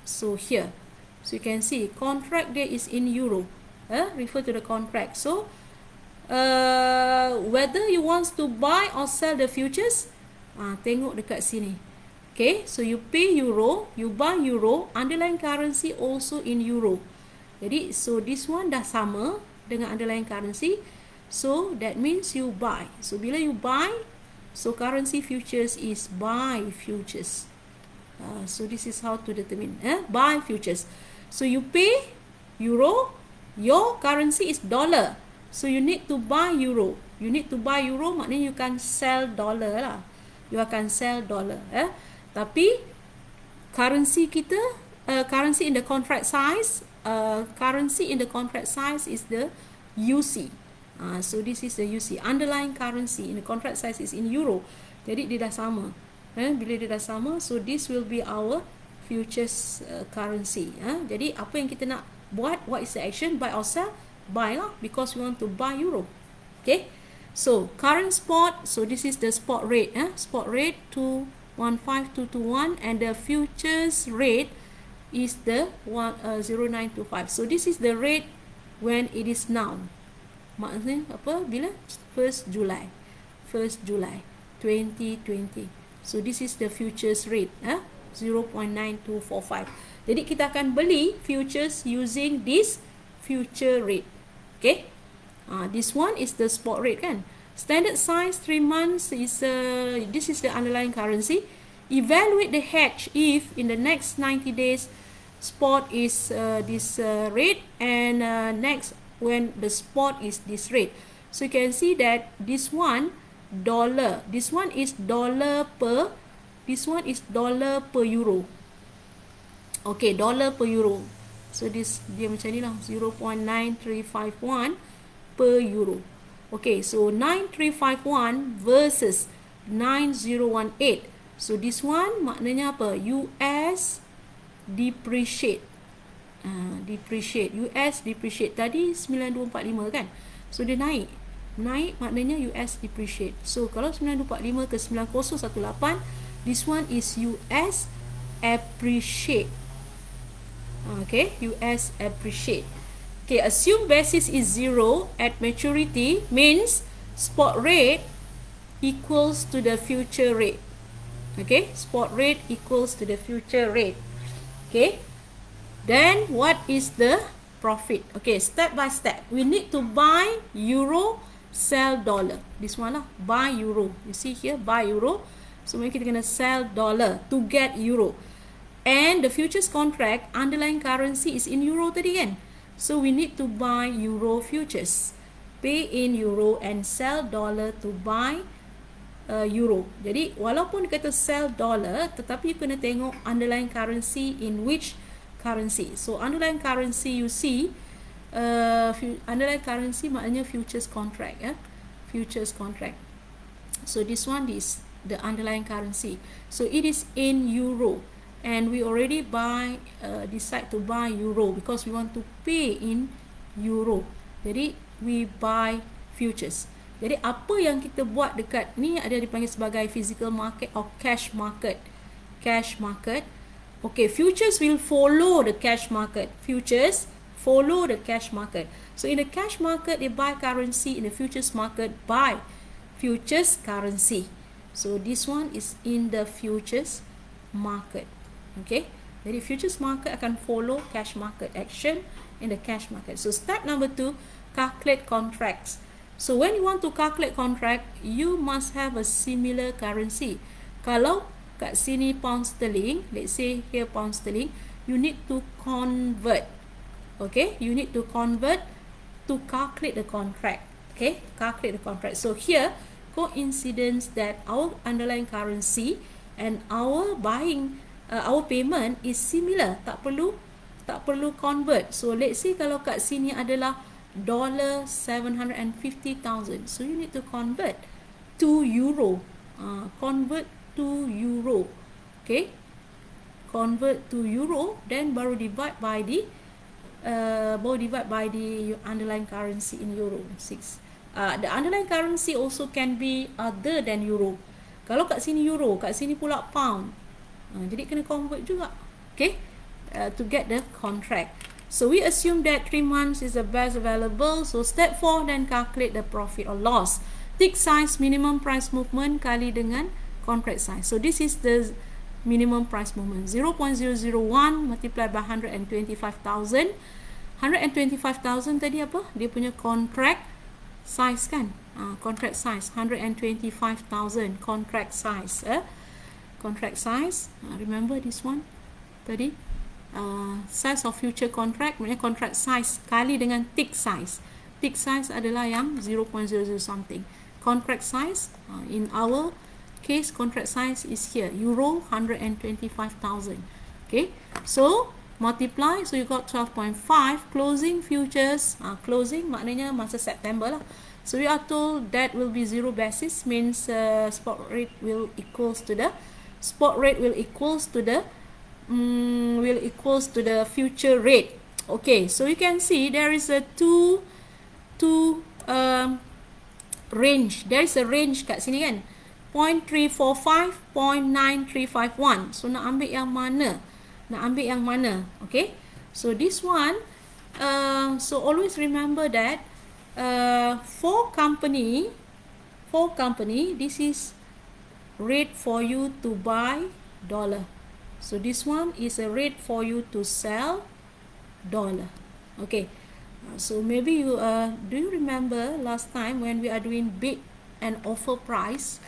So here, so you can see contract there is in euro. Refer to the contract. So whether you want to buy or sell the futures, tengok dekat sini. Okay, so you pay euro, you buy euro, underlying currency also in euro. Jadi so this one dah sama dengan underlying currency. So that means you buy. So bila you buy, so currency futures is buy futures. So this is how to determine buy futures. So you pay euro, your currency is dollar. So you need to buy euro. You need to buy euro, maknanya you can sell dollar lah. You akan sell dollar. Tapi currency kita, currency in the contract size, is the UC. So this is the UC. Underlying currency in the contract size is in euro. Jadi dia dah sama. Bila dia dah sama, so this will be our futures currency. Jadi apa yang kita nak buat, what is the action? Buy or sell? Buy lah, because we want to buy euro. Okay, so current spot, so this is the spot rate, spot rate 215221, and the futures rate is the 0925. So this is the rate when it is now. Maksudnya apa? Bila? 1st July 2020. So this is the futures rate, 0.9245. Jadi kita akan beli futures using this future rate. Okay, this one is the spot rate kan. Standard size 3 months is this is the underlying currency. Evaluate the hedge if in the next 90 days spot is this rate, and next when the spot is this rate. So you can see that this one dollar, this one is dollar per, this one is dollar per euro. Okay, dollar per euro. So this dia macam ni lah, 0.9351 per euro. Okay, so 9351 versus 9018. So this one maknanya apa? US depreciate. Depreciate. US depreciate. Tadi 9245 kan? So dia naik. Naik maknanya US depreciate. So kalau 9245 ke 9018, this one is US appreciate. Okay, US appreciate. Okay, assume basis is 0 at maturity, means spot rate equals to the future rate. Okay, spot rate equals to the future rate. Okay, then what is the profit? Okay, step by step. We need to buy euro, sell dollar. This one lah, buy euro. You see here, buy euro. So kita kena sell dollar to get euro. And the futures contract, underlying currency is in euro tadi kan. So we need to buy euro futures. Pay in euro and sell dollar to buy euro. Jadi walaupun kata sell dollar, tetapi you kena tengok underlying currency in which currency. So underlying currency you see, underlying currency maknanya futures contract, futures contract. So this one is the underlying currency. So it is in euro, and we already decide to buy euro because we want to pay in euro. Jadi we buy futures. Jadi apa yang kita buat dekat ni ada dipanggil sebagai physical market or cash market. Cash market. Okay, futures will follow the cash market. Futures follow the cash market. So in the cash market they buy currency, in the futures market buy futures currency. So this one is in the futures market. Okay, jadi futures market akan follow cash market action in the cash market. So step number 2, calculate contracts. So when you want to calculate contract, you must have a similar currency. Kalau kat sini pound sterling, let's say here pound sterling, you need to convert. Okay, you need to convert to calculate the contract. Okay, calculate the contract. So here, coincidence that our underlying currency and our buying, our payment is similar. Tak perlu convert. So let's say kalau kat sini adalah $750,000, so you need to convert to euro. Convert to euro. Okay, convert to euro, then baru divide by the underlying currency in euro. 6. The underlying currency also can be other than euro. Kalau kat sini euro, kat sini pula pound, jadi kena convert juga. Okay, to get the contract. So we assume that 3 months is the best available. So step 4, then calculate the profit or loss. Tick size minimum price movement kali dengan contract size. So this is the minimum price movement. 0.001 multiplied by 125,000. 125,000 tadi apa? Dia punya contract size kan? Contract size 125,000 contract size. Contract size. Remember this one tadi? Size of future contract, maknanya contract size kali dengan tick size. Tick size adalah yang 0.00 something. Contract size, in our case, contract size is here, euro 125,000. Okay, so multiply, so you got 12.5. Closing futures, closing maknanya masa September lah. So we are told that will be 0 basis, means spot rate will equals to the future rate. Okay, so you can see there is a two range. There is a range kat sini kan. 0.345, 0.9351. So nak ambil yang mana? Okay. So this one, so always remember that for company, this is rate for you to buy dollar. So this one is a rate for you to sell dollar. Okay. So maybe you do you remember last time when we are doing bid and offer price?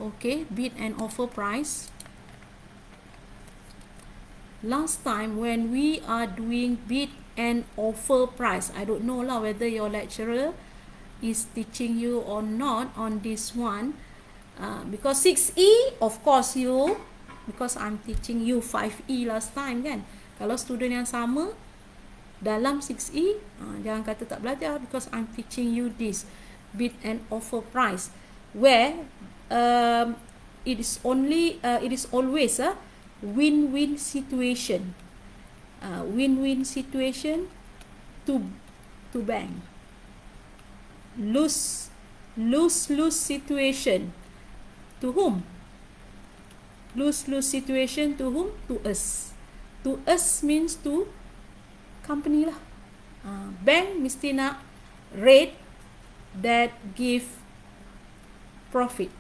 Okay, bid and offer price. Last time when we are doing bid and offer price, I don't know lah whether your lecturer is teaching you or not on this one, because 6E of course you, because I'm teaching you 5E last time kan. Kalau student yang sama dalam 6E, jangan kata tak belajar, because I'm teaching you this bid and offer price, where it is always a win-win situation. Win-win situation to bank. Lose situation to whom? Lose situation to whom? To us. To us means to company lah. Bank mesti nak rate that give profit.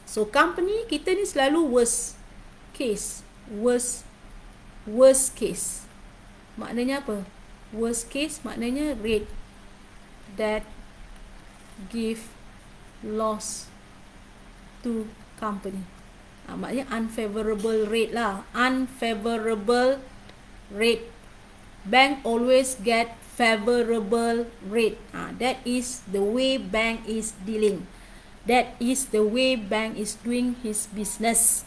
So company kita ni selalu worst case. Worst case. Maknanya apa? Worst case maknanya rate that give loss to company. Maknanya unfavorable rate lah. Unfavorable rate. Bank always get favorable rate. That is the way bank is dealing. That is the way bank is doing his business.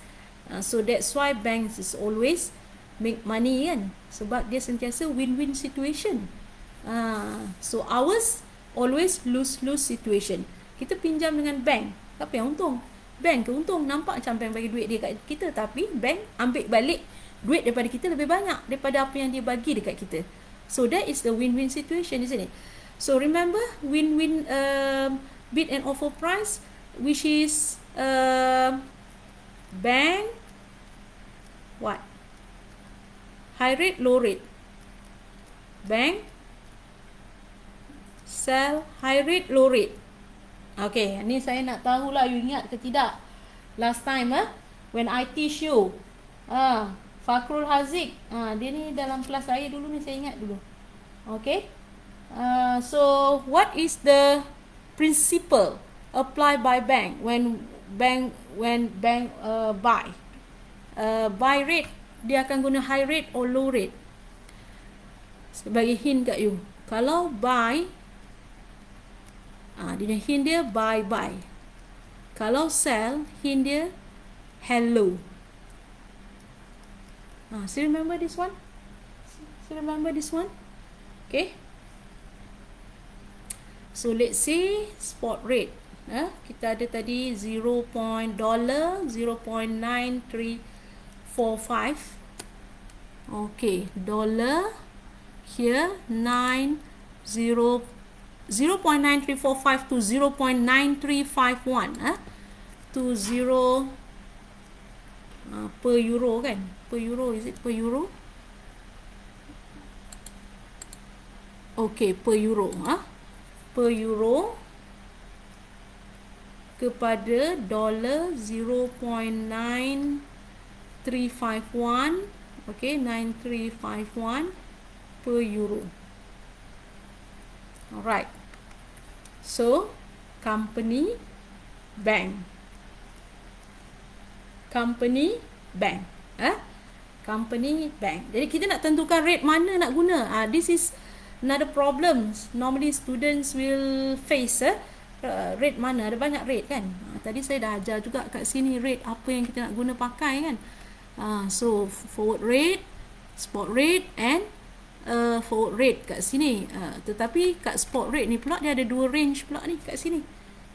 So that's why banks is always make money kan. Sebab dia sentiasa win-win situation. So ours always lose situation. Kita pinjam dengan bank, siapa yang untung? Bank ke untung? Nampak macam bank bagi duit dia kat kita, tapi bank ambil balik duit daripada kita lebih banyak daripada apa yang dia bagi dekat kita. So that is the win-win situation, isn't it? So remember win-win bid and offer price, which is bank what? High rate, low rate. Bank sell high rate, low rate. Okay, ni saya nak tahulah you ingat ke tidak. Last time when I teach you, Fakrul Haziq, dia ni dalam kelas saya dulu ni, saya ingat dulu. Okay. So what is the principle applied by bank when bank buy? Buy rate, dia akan guna high rate or low rate. Sebagai hint kat you, kalau buy, dia hint dia buy. Kalau sell, hint dia hello. Still remember this one? Okay. So let's say spot rate. Kita ada tadi $0.9345. Okay, dollar here 0.9345 to 0.9351 to 0 per euro kan? Per euro, is it per euro? Okay, per euro. Per euro kepada dollar 0.9351. Okay, 9351 per euro. Alright. So, company, bank. Company, bank. Company, bank. Jadi kita nak tentukan rate mana nak guna. This is another problem. Normally students will face. Rate mana? Ada banyak rate kan. Tadi saya dah ajar juga kat sini rate apa yang kita nak guna pakai kan. So, forward rate, spot rate and forward rate kat sini. Tetapi kat spot rate ni pula dia ada dua range pula ni kat sini.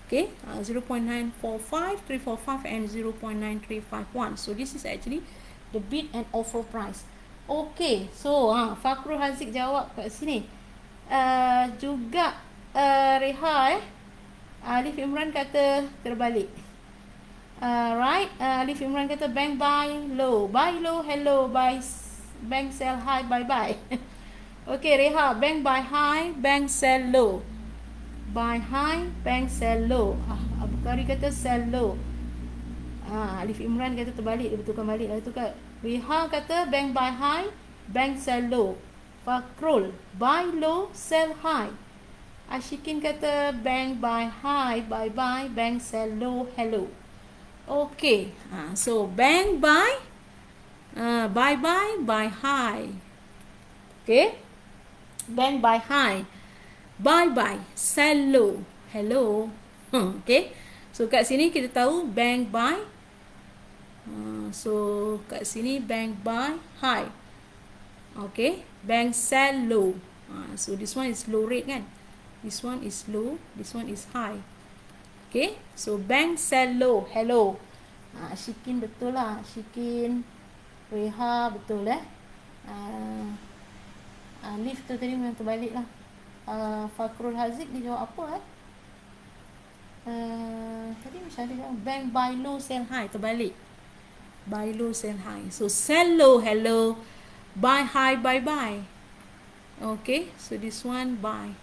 Okay, 0.945, 345 and 0.9351. So this is actually the bid and offer price. Okay, so Fakrul Haziq jawab kat sini. Juga Reha Alif Imran kata terbalik. Right, Alif Imran kata bank buy low. Buy low, hello, bank sell high, bye bye. Okay, Reha, bank buy high, bank sell low. Buy high, bank sell low. Abu Kari kata sell low. Alif Imran kata terbalik, dia betulkan balik lah tu kat. Reha kata bank buy high, bank sell low. Fakrul, buy low, sell high. Ashikin kata bank buy high, bye bye, bank sell low, hello. Okay, so bank buy, bye bye, buy high. Okay, bank buy high, bye bye, sell low, hello. Okay, so kat sini kita tahu bank buy. So kat sini bank buy high. Okay, bank sell low. So this one is low rate kan? This one is low, this one is high. Okay, so bank sell low, hello. Syikin betul lah, Syikin. Reha betul Alif tu tadi memang terbalik lah. Fakrul Haziq dia jawab apa tadi macam ada jawab bank buy low, sell high, terbalik. Buy low, sell high. So sell low, hello. Buy high, bye bye. Okay, so this one buy.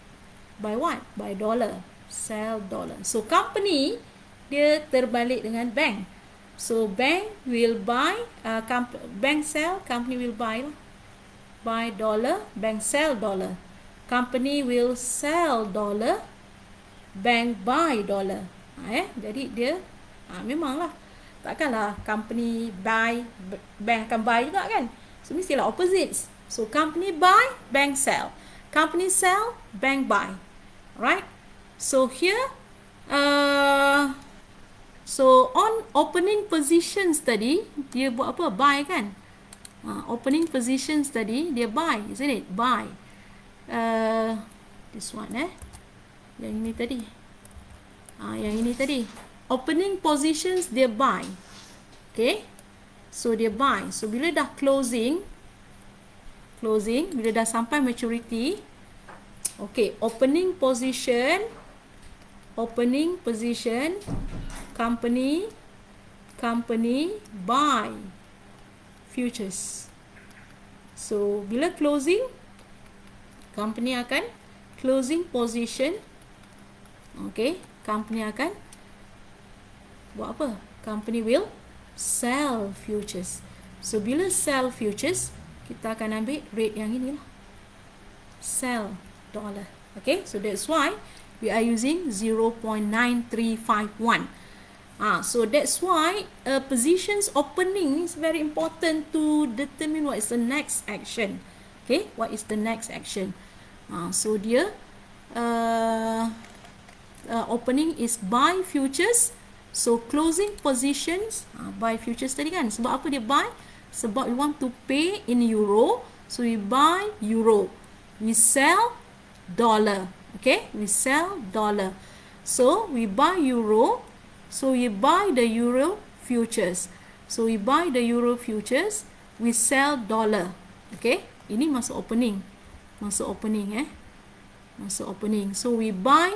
Buy what? Buy dollar. Sell dollar. So company dia terbalik dengan bank. So bank will buy, bank sell, company will buy. Buy dollar, bank sell dollar. Company will sell dollar, bank buy dollar. Jadi dia memanglah takkanlah company buy, bank akan buy juga kan? So mestilah opposites. So company buy, bank sell. Company sell, bank buy. Right? So here, so on opening positions tadi, dia buat apa? Buy kan? Opening positions tadi, dia buy, isn't it? Buy. This one Yang ini tadi. Yang ini tadi. Opening positions dia buy. Okay? So dia buy. So bila dah closing, bila dah sampai maturity, okay, opening position, company buy futures. So bila closing, company akan closing position. Okay, company akan buat apa? Company will sell futures. So bila sell futures, kita akan ambil rate yang ini lah. Sell dollar. Okay, so that's why we are using 0.9351. So that's why positions opening is very important to determine what is the next action. Okay, what is the next action? So dia opening is buy futures. So closing positions, buy futures tadi kan. Sebab apa dia buy? Sebab we want to pay in euro. So we buy euro. We sell dollar. Okay, we sell dollar. So we buy euro. So we buy the euro futures. So we buy the euro futures. We sell dollar. Okay, ini masuk opening. Masuk opening. So we buy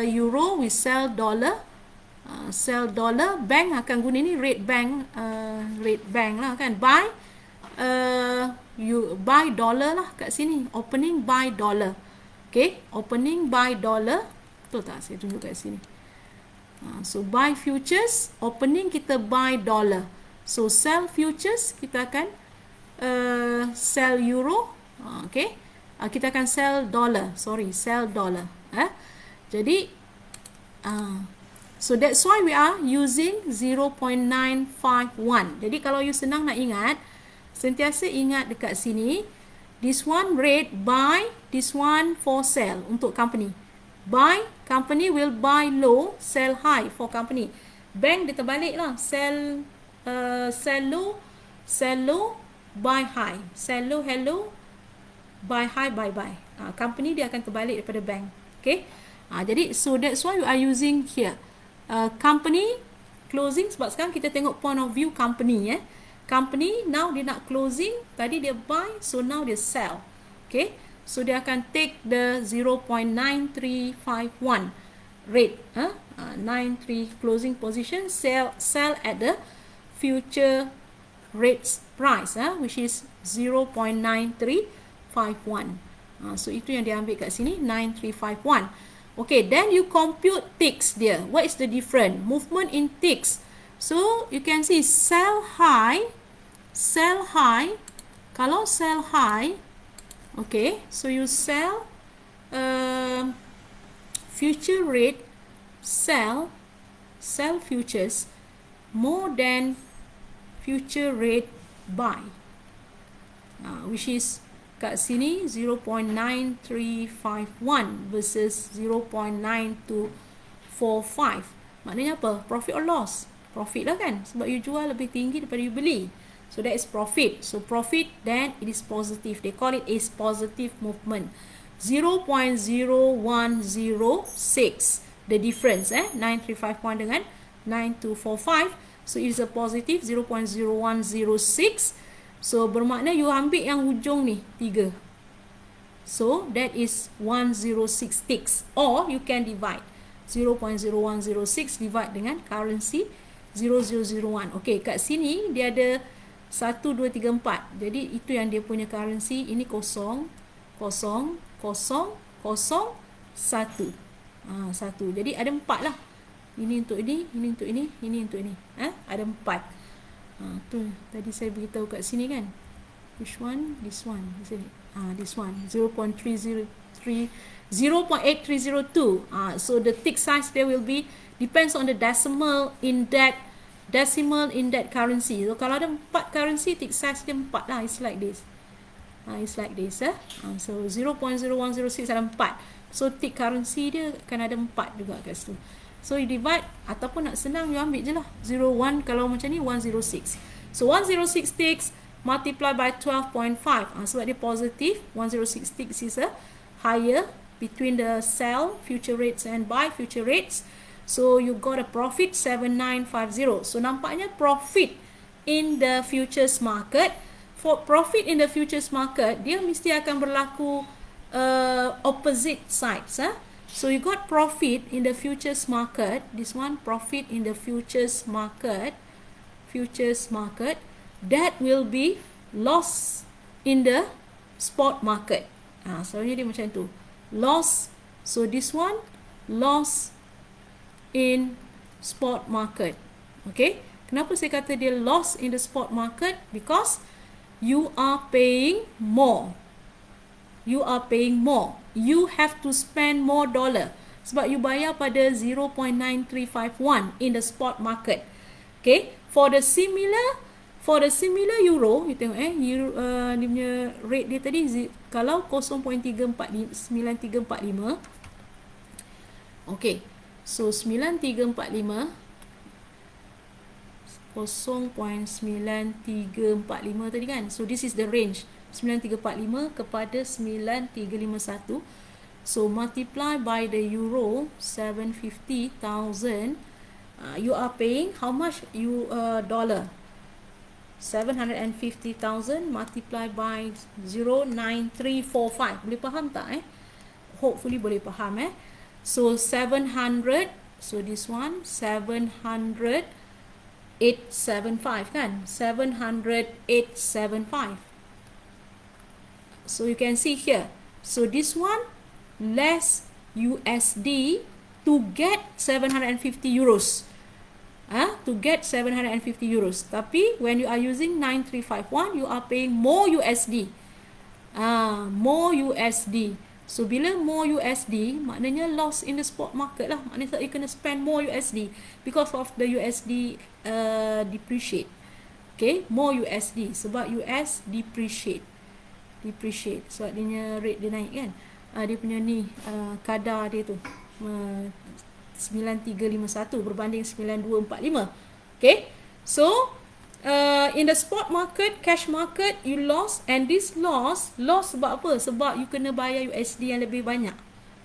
euro. We sell dollar. Sell dollar. Bank akan guna ni rate bank. Rate bank lah kan. Buy. You buy dollar lah kat sini. Opening buy dollar. Okay, opening buy dollar. Betul tak? Saya tunjuk kat sini. So buy futures, opening kita buy dollar. So sell futures, kita akan sell euro. Okay, kita akan sell dollar. Sell dollar. Jadi so that's why we are using 0.951. Jadi kalau you senang nak ingat, sentiasa ingat dekat sini. This one rate buy, this one for sell untuk company. Buy, company will buy low, sell high for company. Bank dia terbalik lah. Sell low, buy high. Sell low, hello, buy high, bye bye. Company dia akan terbalik daripada bank. Okay. Jadi so that's why we are using here. Company closing, sebab sekarang kita tengok point of view company. company, now dia nak closing, tadi dia buy, so now dia sell. Okay, so dia akan take the 0.9351 rate, 93 closing position, sell at the future rates price, which is 0.9351. So itu yang dia ambil kat sini, 9351. Okay, then you compute ticks dia. What is the difference? Movement in ticks. So you can see sell high. Kalau sell high, okay, so you sell future rate, sell futures more than future rate buy, which is kat sini 0.9351 versus 0.9245. Maknanya apa? Profit or loss? Profit lah kan, sebab you jual lebih tinggi daripada you beli. So that is profit. So profit, then it is positive. They call it is positive movement. 0.0106 the difference, 9351 dengan 9245. So it is a positive 0.0106. So bermakna you ambil yang hujung ni 3. So that is 106 ticks, or you can divide 0.0106 divide dengan currency 0001. Okay, kat sini dia ada 1, 2, 3, 4. Jadi itu yang dia punya currency. Ini 0, 0, 0, 0, 1. 1. Jadi ada 4 lah. Ini untuk ini, ini untuk ini, ini untuk ini. Ada 4. Tu tadi saya beritahu kat sini kan. Which one? This one. This one. 0.8302. So the tick size there will be depends on the decimal in that currency. So kalau ada 4 currency, tick size dia 4 lah. It's like this. It's like this. So 0.0106 ada 4. So tick currency dia akan ada 4 juga kat situ. So you divide, ataupun nak senang you ambil je lah 01, kalau macam ni 106. So 106 ticks multiply by 12.5. Sebab dia positive, 106 ticks is a higher between the sell future rates and buy future rates. So you got a profit 7950. So nampaknya profit in the futures market. For profit in the futures market, dia mesti akan berlaku opposite sides. So you got profit in the futures market. This one, profit in the futures market. That will be loss in the spot market. Soalnya dia macam tu. Loss. So this one, loss in spot market. Okay. Kenapa saya kata dia loss in the spot market? Because you are paying more. You have to spend more dollar. Sebab you bayar pada 0.9351 in the spot market. Okay. For the similar euro, you tengok euro, dia punya rate dia tadi kalau 0.9345. Okay. So 9345 0.9345 tadi kan. So this is the range 9345 kepada 9351. So multiply by the euro 750,000. You are paying how much dollar? 750,000 multiply by 0.9345. Boleh faham tak Hopefully boleh faham So 700. So this one 700 875 kan, 700,875. So you can see here, so this one less USD to get 750 euros, to get 750 euros. Tapi when you are using 9351, you are paying more USD, more USD. So bila more USD, maknanya loss in the spot market lah. Maknanya you kena spend more USD because of the USD depreciate. Okay, more USD sebab US depreciate. Sebab dia rate dia naik kan. Dia punya ni kadar dia tu 9351 berbanding 9245. Okay, so in the spot market, cash market, you lost, and this loss sebab apa? Sebab you kena bayar USD yang lebih banyak.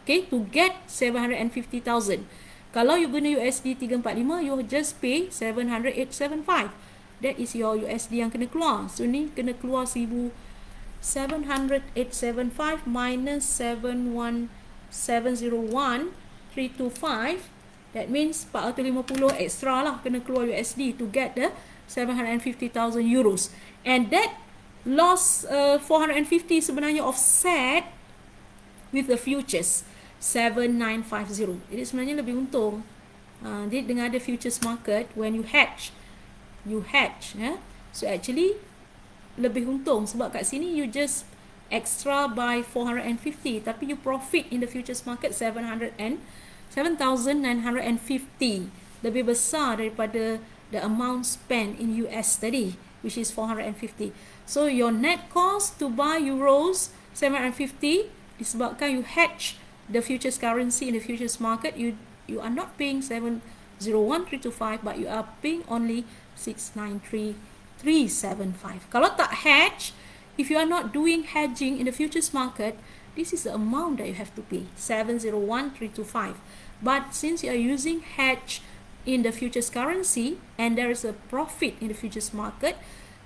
Okay, to get 750,000. Kalau you guna USD 345, you just pay 700,875. That is your USD yang kena keluar. So ni kena keluar 1708.75 minus 71701.325. That means 450 extra lah kena keluar USD to get the 750,000 euros. And that loss 450 sebenarnya offset with the futures 7950. Jadi sebenarnya lebih untung. Jadi dengan ada futures market, when you hedge, so actually lebih untung sebab kat sini you just extra by 450 tapi you profit in the futures market 7,950, lebih besar daripada the amount spent in US tadi, which is 450. So your net cost to buy euros 750 disebabkan you hedge the futures currency in the futures market, you are not paying 701,325 but you are paying only 693,375. Kalau tak hedge, if you are not doing hedging in the futures market, this is the amount that you have to pay, 701,325. But since you are using hedge in the futures currency and there is a profit in the futures market,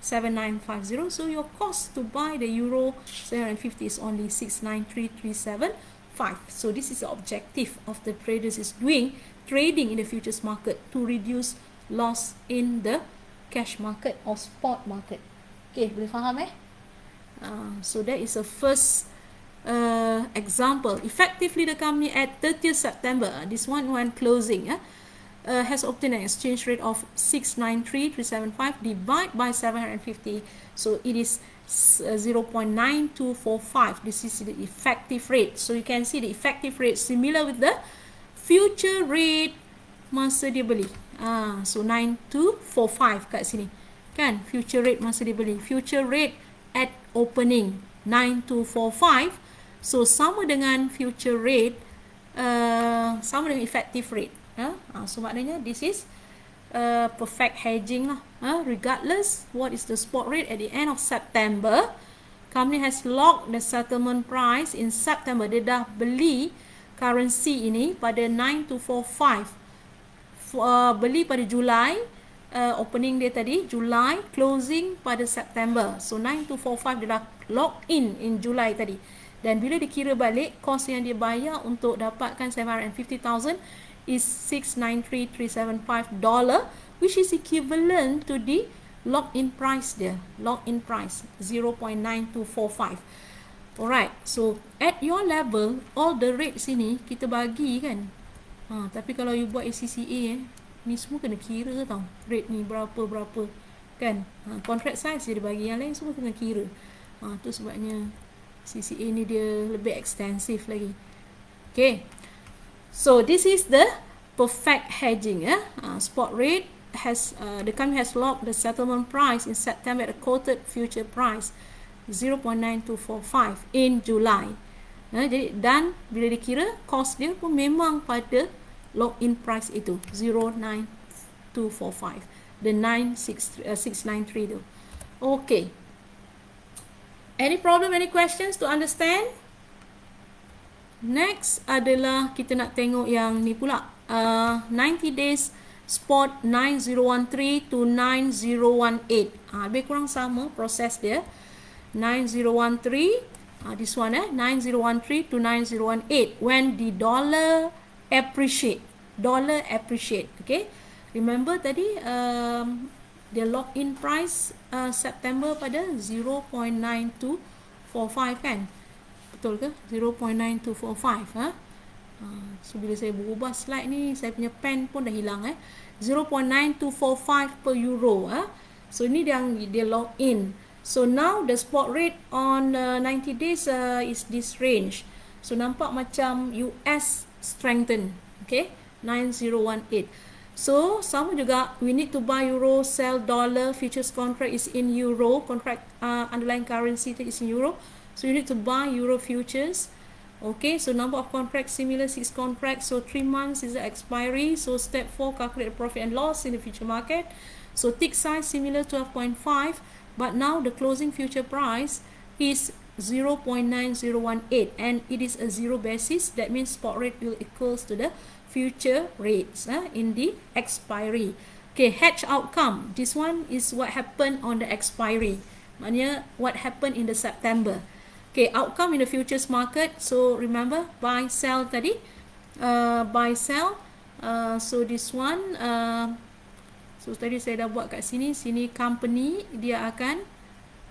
7950, so your cost to buy the euro 750 is only 693,375. So this is the objective of the traders is doing trading in the futures market to reduce loss in the cash market or spot market. Okay, boleh faham so that is the first example. Effectively, the company at 30th September, this one when closing, has obtained an exchange rate of 693,375 divided by 750. So it is 0.9245. This is the effective rate. So you can see the effective rate similar with the future rate masa dia beli. So 9245 kat sini. Kan? Future rate masa dia beli. Future rate at opening 9245. So sama dengan future rate, sama dengan effective rate. So maknanya this is perfect hedging lah. Regardless what is the spot rate at the end of September, company has locked the settlement price in September. Dia dah beli currency ini pada 9245. Beli pada Julai, opening dia tadi Julai, closing pada September. So 9245 dia dah lock in Julai tadi. Dan bila dikira balik, cost yang dia bayar untuk dapatkan 750,000 is $693,375, which is equivalent to the lock-in price dia. Lock-in price 0.9245. Alright, so at your level, all the rates sini kita bagi kan. Tapi kalau you buat ACCA, ni semua kena kira tau. Rate ni berapa kan. Contract size dia bagi, yang lain semua kena kira. Tu sebabnya CCA ni dia lebih extensive lagi. Okay, so this is the perfect hedging. Spot rate has the company has locked the settlement price in September at a quoted future price 0.9245 in July. Jadi dan bila dikira cost dia pun memang pada lock-in price itu 0.9245, the 693 tu. Okay. Any problem, any questions to understand? Next adalah kita nak tengok yang ni pula. 90 days spot 9013 to 9018. Lebih kurang sama proses dia. 9013, this one 9013 to 9018 when the dollar appreciate. Okay, remember tadi the lock-in price September pada 0.9245 kan, betul ke? 0.9245. So bila saya berubah slide ni, saya punya pen pun dah hilang 0.9245 per euro. So ni yang dia lock in. So now the spot rate on 90 days is this range. So nampak macam US strengthen. Okay, 9018. So sama juga, we need to buy euro, sell dollar, futures contract is in euro, contract underlying currency is in euro. So you need to buy euro futures. Okay, so number of contracts similar, 6 contracts, so 3 months is the expiry. So step 4, calculate the profit and loss in the future market. So tick size similar, 12.5, but now the closing future price is 0.9018 and it is a zero basis. That means spot rate will equals to the future rates in the expiry. Okay, hedge outcome. This one is what happened on the expiry. Maknanya what happened in the September. Okay, outcome in the futures market. So remember buy sell tadi. Buy sell. So this one so tadi saya dah buat kat sini. Sini company dia akan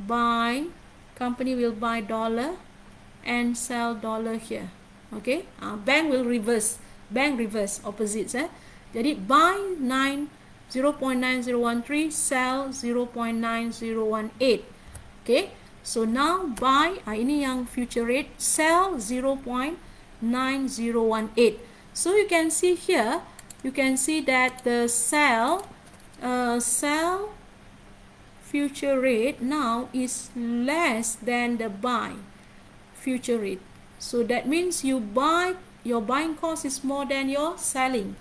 buy, company will buy dollar and sell dollar here. Okay, bank will reverse. Bank reverse opposites. Jadi buy 0.9013, sell 0.9018. Okay, so now buy, ini yang future rate, sell 0.9018. So you can see here, you can see that the sell future rate now is less than the buy future rate. So that means you buy, your buying cost is more than your selling.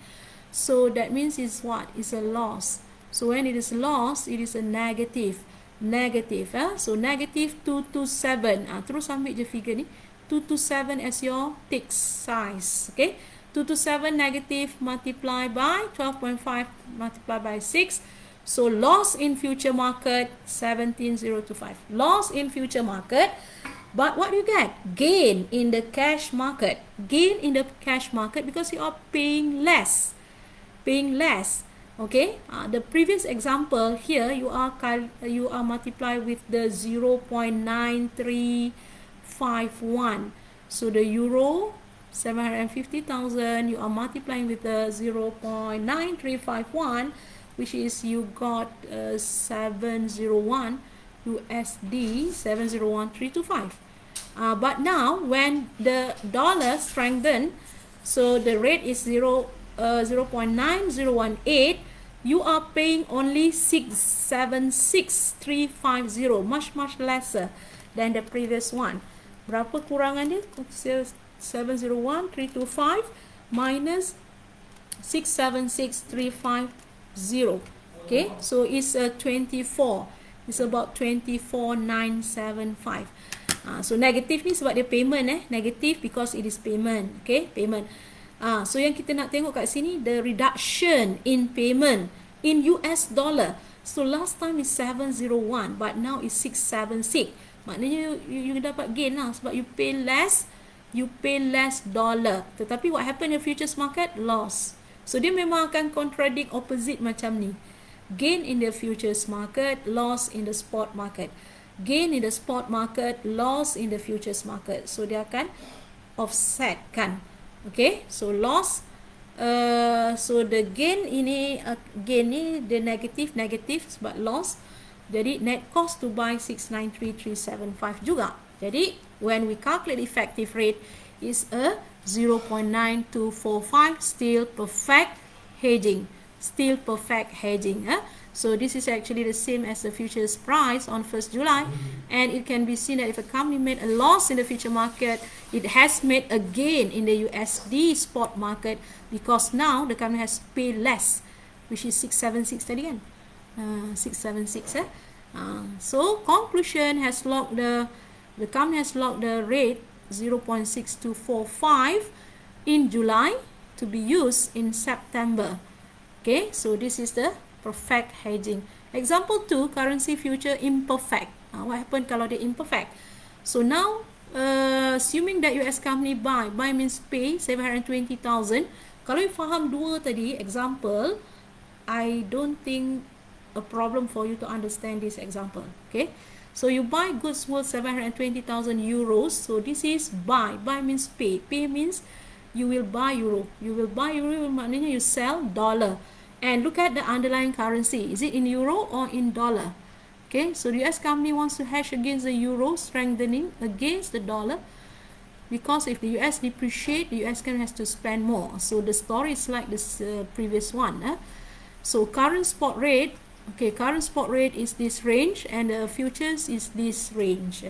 So that means it's what? It's a loss. So when it is loss, it is a negative. So negative 227. Terus ambil je figure ni. 227 as your tick size. Okay. 227 negative multiply by 12.5 multiply by 6. So loss in future market 17,025. Loss in future market. But what do you get? Gain in the cash market. Gain in the cash market because you are paying less. Paying less. Okay. The previous example here you are multiply with the 0.9351. So the euro 750,000 you are multiplying with the 0.9351, which is you got 701 USD 701325. But now when the dollar strengthened, so the rate is 0.9018, you are paying only 676350, much lesser than the previous one. Berapa kurangan dia? 701,325 minus 676,350. Okay, so it's 24. It's about 24,975. So negative ni sebab dia payment negative because it is payment. Okay, payment. So yang kita nak tengok kat sini, the reduction in payment in US dollar. So last time is 701 but now is 676. Maknanya you dapat gain lah sebab you pay less dollar. Tetapi what happen in futures market? Loss. So dia memang akan contradict opposite macam ni. Gain in the futures market, loss in the spot market. Gain in the spot market, loss in the futures market. So dia akan offset kan. Okay, so loss. So the gain ini the negative sebab loss. Jadi net cost to buy 693,375 juga. Jadi when we calculate effective rate is a 0.9245, still perfect hedging. So this is actually the same as the futures price on 1st July, and it can be seen that if a company made a loss in the future market, it has made a gain in the USD spot market because now the company has paid less, which is 676 tadi kan. 676 so conclusion has locked the company has locked the rate 0.6245 in July to be used in September. Okay, so this is the perfect hedging. Example 2, currency future imperfect. What happened kalau dia imperfect? So now assuming that US company buy means pay 720,000. Kalau you faham dua tadi example, I don't think a problem for you to understand this example. Okay, so you buy goods worth 720,000 euros. So this is buy means pay means you will buy euro maknanya you sell dollar. And look at the underlying currency, is it in euro or in dollar? Okay, so the US company wants to hedge against the euro, strengthening against the dollar, because if the US depreciate, the US company has to spend more. So the story is like this previous one. So current spot rate is this range, and the futures is this range.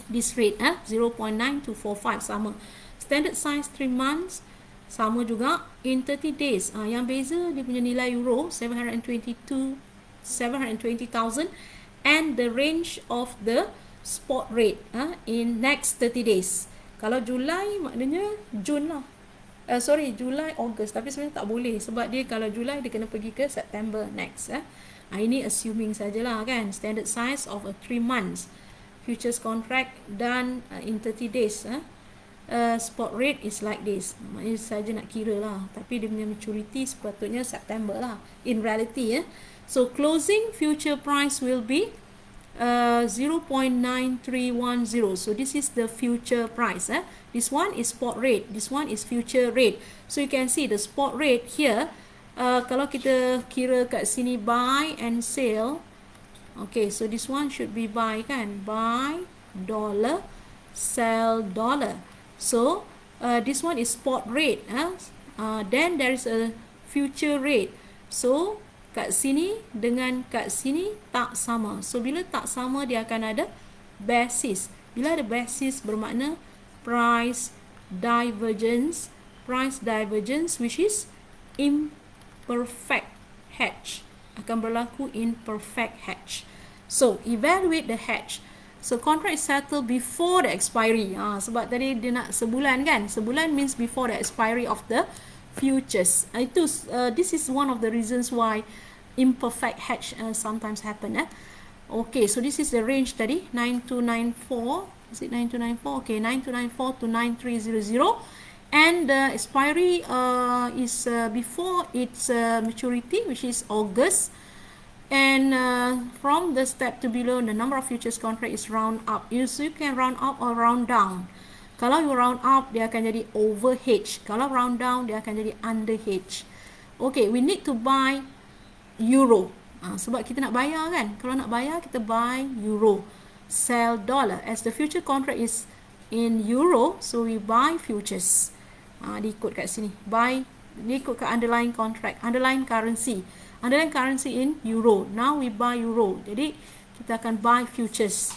This rate 0.9245 sama. Standard size 3 months sama juga. In 30 days yang beza dia punya nilai euro 720,000 and the range of the spot rate in next 30 days. Kalau Julai maknanya Jun lah. Julai, August. Tapi sebenarnya tak boleh sebab dia kalau Julai dia kena pergi ke September next. Ini assuming sajalah kan. Standard size of a 3 months futures contract done in 30 days. Spot rate is like this. Maknanya saja nak kira lah. Tapi dia punya maturity sepatutnya September lah. In reality So closing future price will be 0.9310. So this is the future price. This one is spot rate. This one is future rate. So you can see the spot rate here. Kalau kita kira kat sini buy and sell. Okay, so this one should be buy kan. Buy dollar, sell dollar. So this one is spot rate. Then there is a future rate. So kat sini dengan kat sini tak sama. So bila tak sama dia akan ada basis. Bila ada basis bermakna price divergence. Price divergence which is imperfect hedge. Akan berlaku imperfect hedge. So evaluate the hedge. So contract settle before the expiry. Sebab tadi dia nak sebulan kan. Sebulan means before the expiry of the futures. This is one of the reasons why imperfect hedge sometimes happen. Okay, so this is the range tadi 9294. Is it 9294? Okay, 9294 to 9300. And the expiry is before its maturity, which is August. And from the step to below, the number of futures contract is round up. So you can round up or round down. Kalau you round up, dia akan jadi over hedge. Kalau round down, dia akan jadi under hedge. Okay, we need to buy euro. Sebab kita nak bayar kan. Kalau nak bayar, kita buy euro. Sell dollar. As the future contract is in euro, so we buy futures. Dia ikut kat sini. Buy, dia ikut kat underlying contract. Underlying currency. Underlying currency in euro. Now we buy euro. Jadi, kita akan buy futures.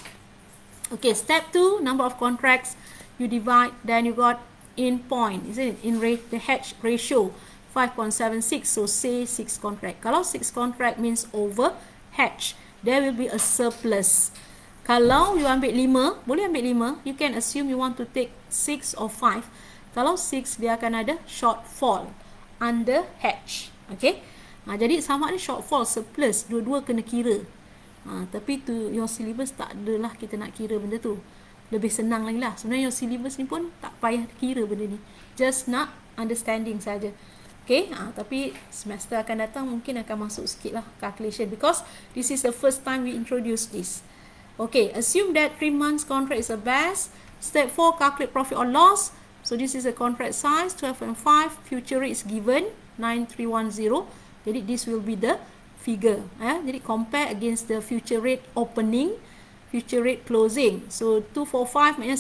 Okay, step 2, number of contracts. You divide, then you got in point, isn't it? In rate, the hedge ratio 5.76. So say 6 contract. Kalau 6 contract means over hedge, there will be a surplus. Kalau you ambil 5, boleh ambil 5. You can assume you want to take 6 or 5. Kalau 6, dia akan ada shortfall under hedge. Okay. Jadi sama ada shortfall, surplus, dua-dua kena kira. Tapi tu your syllabus tak adalah kita nak kira benda tu. Lebih senang lagi lah. Sebenarnya your syllabus ni pun tak payah kira benda ni. Just nak understanding saja. Okay, tapi semester akan datang mungkin akan masuk sikit lah calculation. Because this is the first time we introduce this. Okay, assume that 3 months contract is the best. Step 4, calculate profit or loss. So this is the contract size, 12.5. Future rate is given, 9310. Jadi this will be the figure. Jadi compare against the future rate opening, future rate closing. So 245 maknanya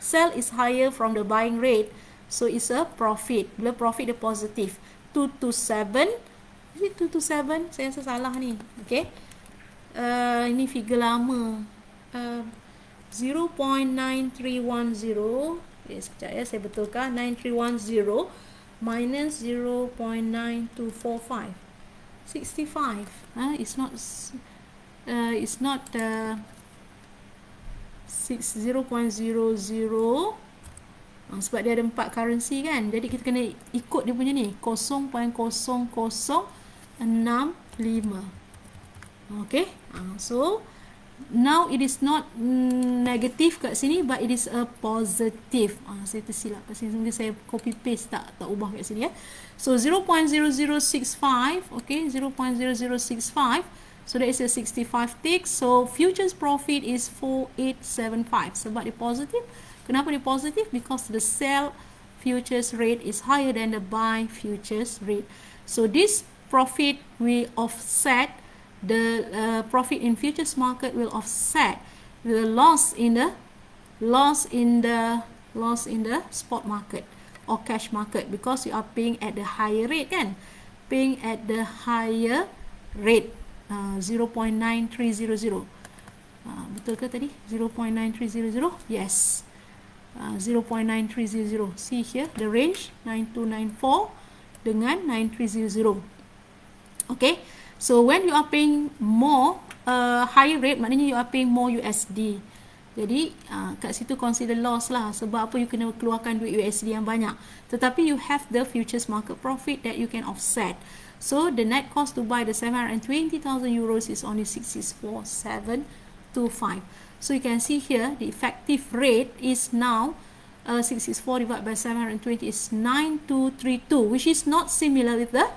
sell is higher from the buying rate. So it's a profit. Bila profit dia positif. 227. Is it 227? Saya rasa salah ni. Okay. Ini figure lama. 0.9310. Sekejap ya, saya betulkan. 9310 minus 0.9245. 65. It's not 0.00. Sebab dia ada 4 currency kan. Jadi kita kena ikut dia punya ni 0.0065. Okay. So now it is not negative kat sini, but it is a positive. Saya tersilap kat sini. Mungkin saya copy paste tak ubah kat sini ya. So 0.0065. Okay, 0.0065. So that is a 65 tick. So futures profit is 4875. Sebab dia positive. Kenapa dia positif? Because the sell futures rate is higher than the buy futures rate. So this profit will offset the profit in futures market will offset the loss in the spot market or cash market, because you are paying at the higher rate kan? Paying at the higher rate 0.9300. Betul ke tadi? 0.9300? Yes. 0.9300. See here the range 9294 dengan 9300. Okay, so when you are paying more higher rate, maknanya you are paying more USD. Jadi kat situ consider loss lah. Sebab apa? You kena keluarkan duit USD yang banyak. Tetapi you have the futures market profit that you can offset. So the net cost to buy the 720,000 euros is only 64725. So you can see here the effective rate is now 664 divided by 720 is 9232, which is not similar with the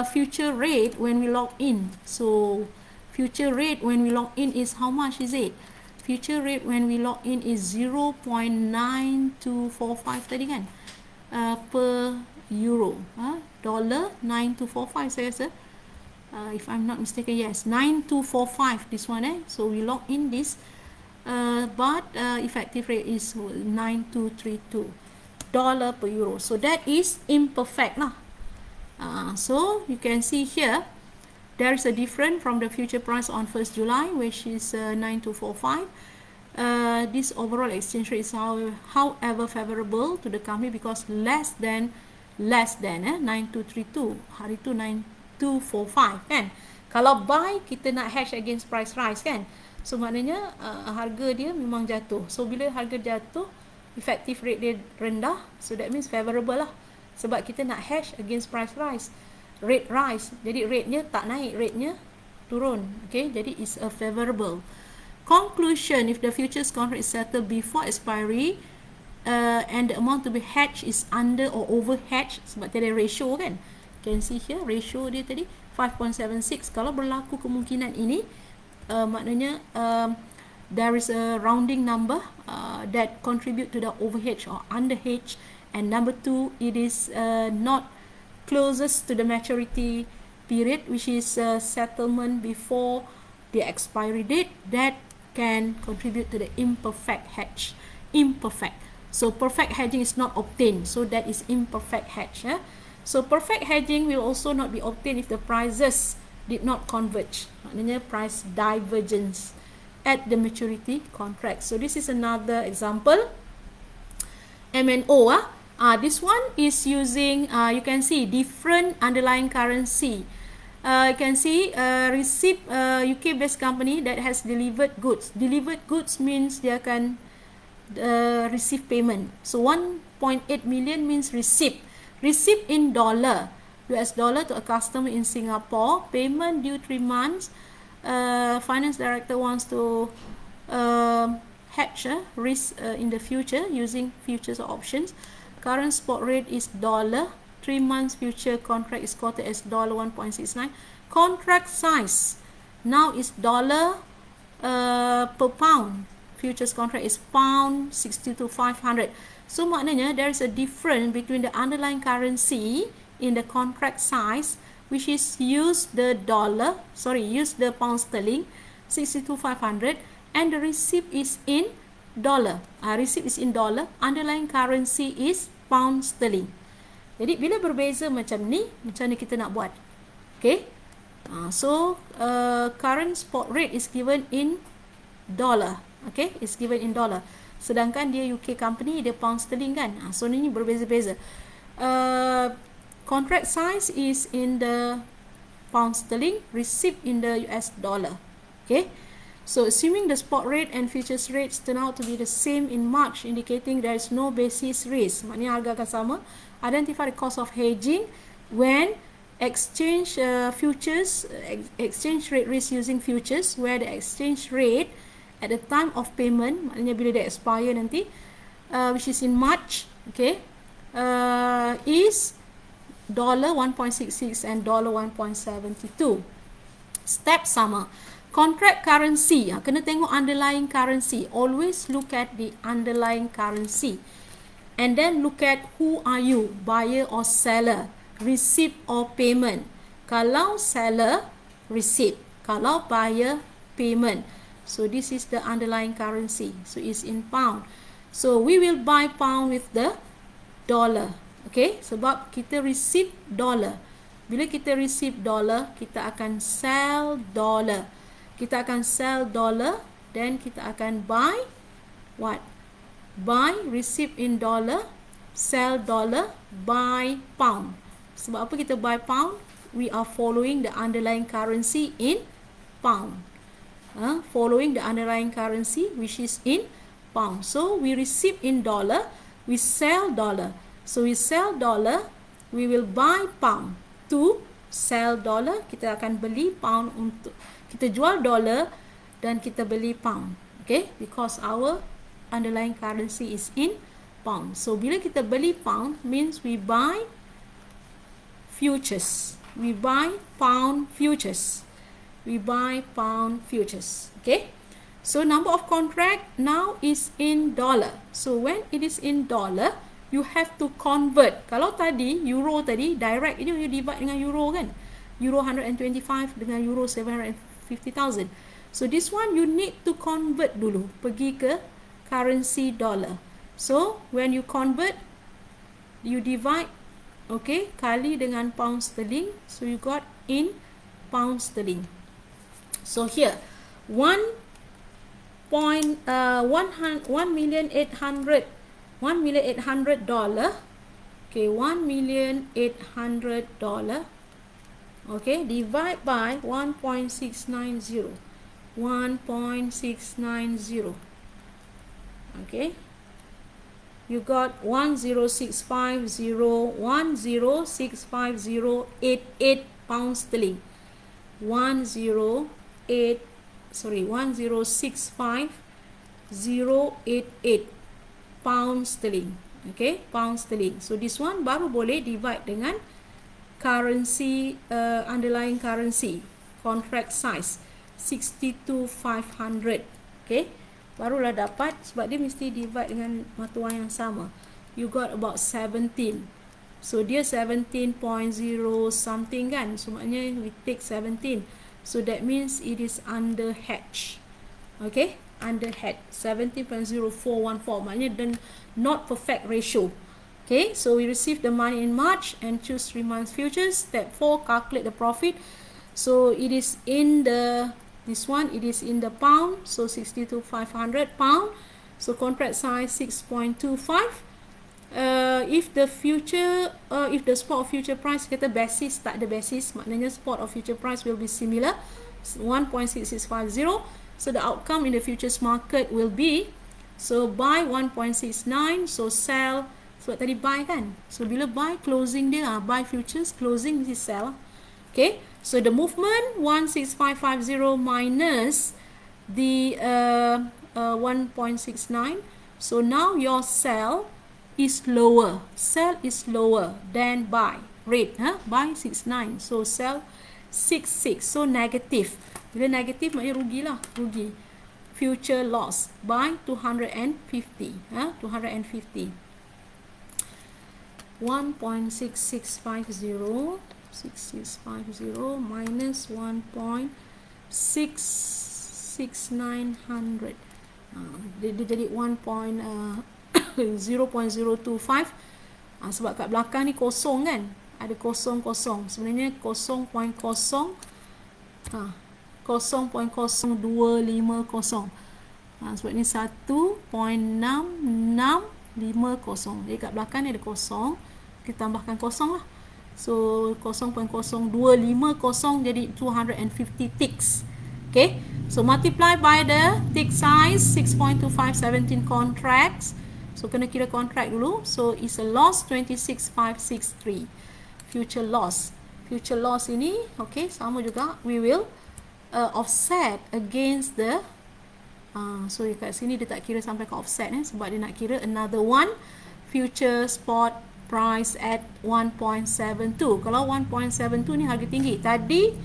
future rate when we log in. So future rate when we log in is how much is it? Future rate when we log in is 0.9245 tadi kan, per euro, dollar 9245 saya rasa, if I'm not mistaken, yes, 9245 this one, so we log in this, but effective rate is 9232 dollar per euro. So that is imperfect lah. So you can see here there is a difference from the future price on 1st July, which is 9245. This overall exchange rate is however favorable to the company because less than 9232. Hari tu 9245 kan. Kalau buy, kita nak hedge against price rise kan. So maknanya harga dia memang jatuh. So bila harga jatuh, effective rate dia rendah. So that means favorable lah. Sebab kita nak hedge against price rise. Rate rise, jadi rate-nya tak naik, rate-nya turun. Okay, jadi it's a favorable. Conclusion: if the futures contract is settled before expiry and the amount to be hedged is under or over hedged, sebab tadi ratio kan, you can see here ratio dia tadi 5.76. Kalau berlaku kemungkinan ini, maknanya there is a rounding number that contribute to the overhedge or underhedge, and number 2, it is not closest to the maturity period, which is settlement before the expiry date, that can contribute to the imperfect hedge. Imperfect. So perfect hedging is not obtained. So that is imperfect hedge. So perfect hedging will also not be obtained if the prices did not converge. Maknanya price divergence at the maturity contract. So this is another example. MNO. This one is using, you can see different underlying currency. You can see receipt, UK based company that has delivered goods. Delivered goods means dia akan receive payment. So 1.8 million means receipt. Receipt in dollar, US dollar to a customer in Singapore. Payment due 3 months. Finance director wants to hedge risk in the future using futures or options. Current spot rate is dollar. 3 months future contract is quoted as dollar 1.69. Contract size now is dollar per pound. Futures contract is pound 62,500. So maknanya there is a difference between the underlying currency in the contract size, which is use the pound sterling 62,500, and the receipt is in dollar. Receipt is in dollar, underlying currency is pound sterling. Jadi bila berbeza macam ni, macam ni kita nak buat? Okay. So current spot rate is given in dollar. Okay, it's given in dollar. Sedangkan dia UK company, dia pound sterling kan. So ni berbeza-beza. Contract size is in the pound sterling, receipt in the US dollar. Okay. So assuming the spot rate and futures rates turn out to be the same in March, indicating there is no basis risk, maknanya harga akan sama. Identify the cost of hedging when exchange exchange rate risk using futures, where the exchange rate at the time of payment, maknanya bila dia expire nanti, which is in March, okay, is dollar 1.66 and dollar 1.72. Step sama. Contract currency, kena tengok underlying currency. Always look at the underlying currency. And then look at who are you, buyer or seller, receipt or payment. Kalau seller, receipt. Kalau buyer, payment. So this is the underlying currency. So it's in pound. So we will buy pound with the dollar. Okay, sebab kita receive dollar. Bila kita receive dollar, kita akan sell dollar. Kita akan sell dollar, then kita akan buy what? Buy, receive in dollar, sell dollar, buy pound. Sebab apa kita buy pound? We are following the underlying currency in pound. following the underlying currency, which is in pound. So we receive in dollar, we sell dollar. So we sell dollar, we will buy pound. To sell dollar, kita akan beli pound. Untuk kita jual dollar dan kita beli pound. Okay, because our underlying currency is in pound. So bila kita beli pound means we buy futures. We buy pound futures. We buy pound futures. Okay, so number of contract now is in dollar. So when it is in dollar, you have to convert. Kalau tadi euro tadi direct, ini you divide dengan euro kan, euro 125 dengan euro 750,000. So this one you need to convert dulu, pergi ke currency dollar. So when you convert, you divide, okay, kali dengan pound sterling. So you got in pound sterling. So here 1,800,000 $1,800,000, okay, $1,800,000, okay, divide by 1.690, 1.690, okay, you got 10650 pound sterling, 1065088 pound sterling. Okay, pound sterling. So this one baru boleh divide dengan currency, underlying currency, contract size 62,500. Okay, barulah dapat, sebab dia mesti divide dengan mata wang yang sama. You got about 17. So dia 17.0 something kan, so maknanya we take 17. So that means it is under hedge. Okay, under hedge 17.0414, maknanya then not perfect ratio. Okay, so we receive the money in March and choose 3 months futures. Step 4, calculate the profit. So it is in the, this one, it is in the pound, so 62,500 pound. So contract size 6.25. If the future, if the spot or future price, kata basis, tak ada basis, maknanya spot or future price will be similar, 1.6650. So the outcome in the futures market will be, so buy 1.69, so sell, sebab tadi buy kan, so bila buy, closing dia, buy futures, closing this is sell. Okay, so the movement 16550 minus the 1.69, so now your sell is lower, sell is lower than buy rate, buy 69, so sell 66, so negative. Bila negatif maknanya rugilah, rugi. Future loss by 250, 250. 1.6650 minus 1.6900. Dia jadi 0.025. Sebab kat belakang ni kosong kan, ada kosong-kosong. Sebenarnya 0.0 0.0250. Sebab ni 1.6650. Jadi kat belakang ni ada kosong, kita tambahkan kosong lah. So 0.0250 jadi 250 ticks. Okay, so multiply by the tick size 6.25, 17 contracts. So kena kira contract dulu. So it's a loss 26,563. Future loss. Future loss ini, okay, sama juga. We will offset against the so kat sini dia tak kira sampai ke offset sebab dia nak kira another one future spot price at 1.72. Kalau 1.72 ni harga tinggi, tadi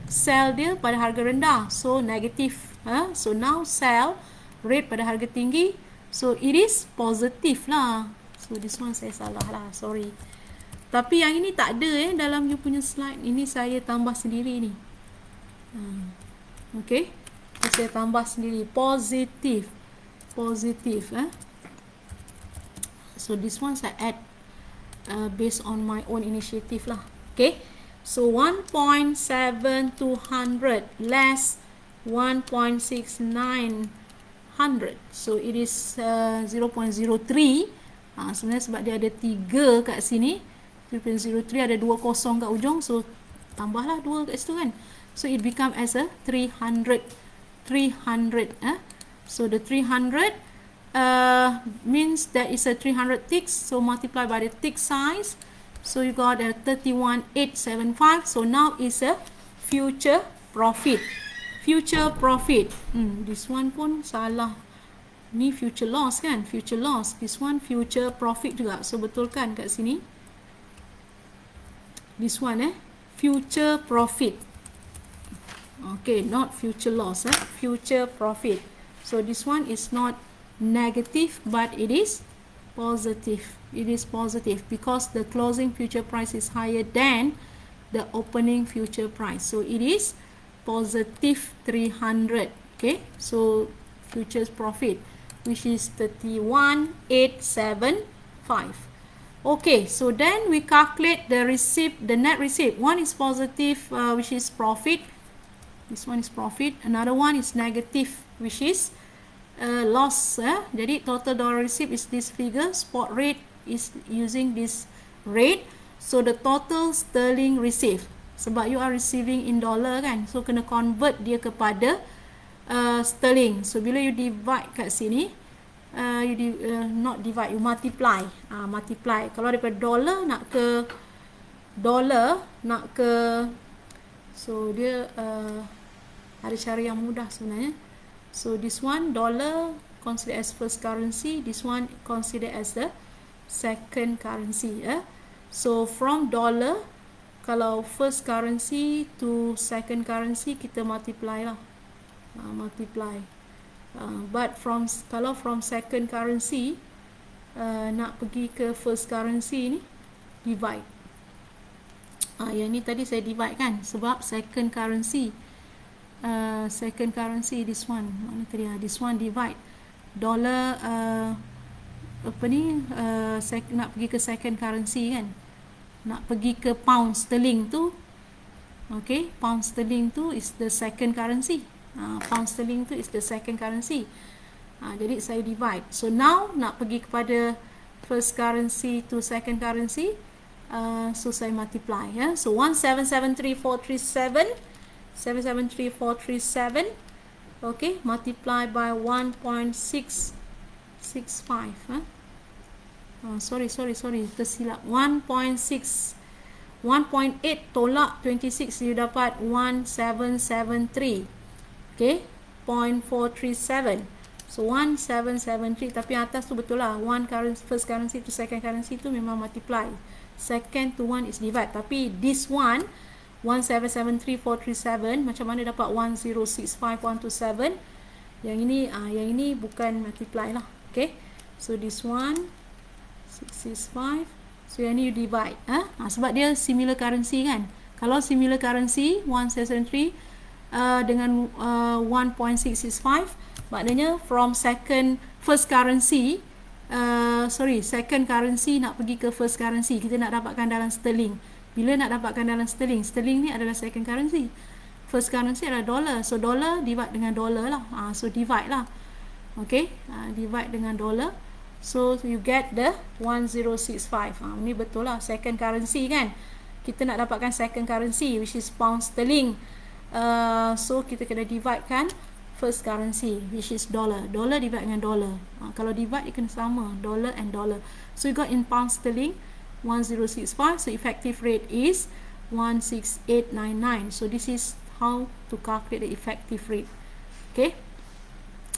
sell dia pada harga rendah, so negatif. So now sell rate pada harga tinggi, so it is positive lah. So this one saya salah lah, sorry. Tapi yang ini tak ada dalam you punya slide. Ini saya tambah sendiri ni. Okay, saya tambah sendiri positif, positif. So this one saya add based on my own initiative lah. Okay, so 1.7200 less 1.6900, so it is 0.03. Sebenarnya sebab dia ada 3 kat sini, 0.03 ada 2 kosong kat ujung, so tambahlah 2 kat situ kan. So it become as a 300 300. So the 300 means that is a 300 ticks, so multiply by the tick size, so you got a 31,875. So now is a future profit. This one pun salah, ni future loss kan, future loss. This one future profit juga, so betul kan kat sini. This one future profit. Okay, not future loss, future profit. So this one is not negative, but it is positive. It is positive because the closing future price is higher than the opening future price. So it is positive 300. Okay, so futures profit, which is 31,875. Okay, so then we calculate the receipt, the net receipt. One is positive, which is profit. This one is profit. Another one is negative, which is loss. Jadi total dollar receipt is this figure. Spot rate is using this rate. So the total sterling receipt, sebab you are receiving in dollar kan, so kena convert dia kepada sterling. So bila you divide kat sini, not divide, you multiply. Multiply. Kalau daripada dollar nak ke so dia ada cara yang mudah sebenarnya. So this one dollar consider as first currency, this one consider as the second currency. So from dollar, kalau first currency to second currency, kita multiply lah, multiply. But kalau from second currency nak pergi ke first currency ni, divide. Yang ni tadi saya divide kan, sebab second currency, this one, mana tadi, this one divide. Dollar nak pergi ke second currency kan, nak pergi ke pound sterling tu. Okay, pound sterling tu is the second currency. Pound sterling tu is the second currency. Jadi saya divide. So now nak pergi kepada first currency to second currency, so saya multiply. So 1773437, 773,437. Okay, multiply by 1.665. Sorry, tersilap. 1.8 tolak 26, you dapat 1773. Okay, 0.437. So 1773, tapi atas tu betul lah, first currency to second currency tu memang multiply, second to one is divide. Tapi this one 1773437, macam mana dapat 1065127? Yang ini bukan multiply lah. Okay, so this one 665, so yang ni you divide. Sebab dia similar currency kan. Kalau similar currency 1773 dengan 1.665, maknanya from second currency nak pergi ke first currency, kita nak dapatkan dalam sterling. Bila nak dapatkan dalam sterling, sterling ni adalah second currency, first currency adalah dollar, so dollar divide dengan dollar lah. So divide lah. Okay, divide dengan dollar, so you get the 1065. Ni betul lah, second currency kan. Kita nak dapatkan second currency, which is pound sterling. So kita kena divide kan first currency, which is dollar. Dollar divide dengan dollar. Kalau divide, dia kena sama, dollar and dollar. So you got in pound sterling 1065. So effective rate is 16899. So this is how to calculate the effective rate. Okay,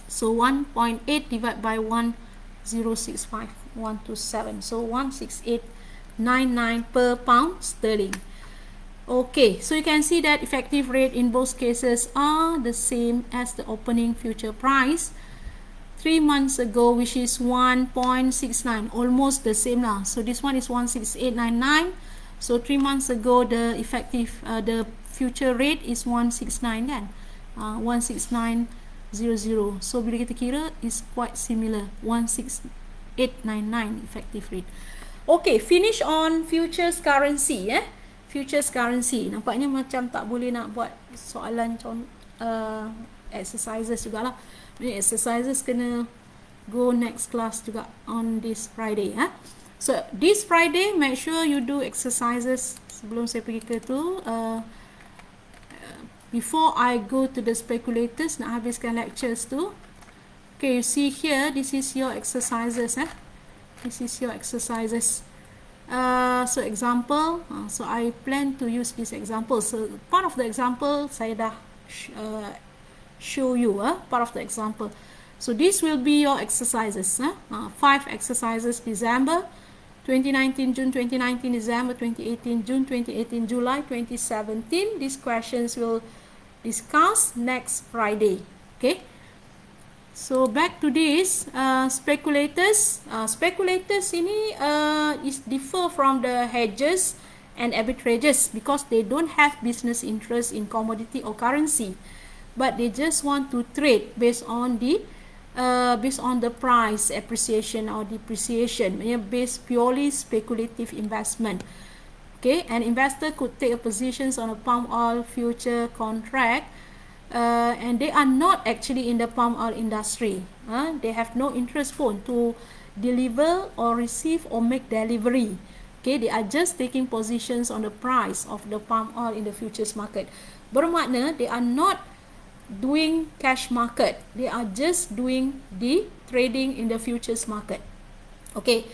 so 1.8 divided by 1065, 127. So 16899 per pound sterling. Okay, so you can see that effective rate in both cases are the same as the opening future price 3 months ago, which is 1.69, almost the same lah. So this one is 16899. So 3 months ago the effective the future rate is 169 kan, 16900. So bila kita kira is quite similar, 16899 effective rate. Okay, finish on futures currency. Futures currency, nampaknya macam tak boleh nak buat soalan exercises jugalah. Exercises kena go next class juga on this Friday. So this Friday make sure you do exercises sebelum saya pergi ke tu. before I go to the speculators, nak habiskan lectures tu. Okay, you see here, this is your exercises. This is your exercises. So example, so I plan to use this example. So part of the example, saya dah show you part of the example. So this will be your exercises. 5 exercises: December 2019, June 2019, December 2018, June 2018, July 2017. These questions will discuss next Friday. Okay. So back to this, speculators. Speculators ini is differ from the hedgers and arbitragers because they don't have business interest in commodity or currency, but they just want to trade based on the price appreciation or depreciation, based purely speculative investment. Okay, an investor could take a positions on a palm oil future contract. And they are not actually in the palm oil industry. They have no interest pun to deliver or receive or make delivery. Okay, they are just taking positions on the price of the palm oil in the futures market. Bermakna they are not doing cash market. They are just doing the trading in the futures market. Okay.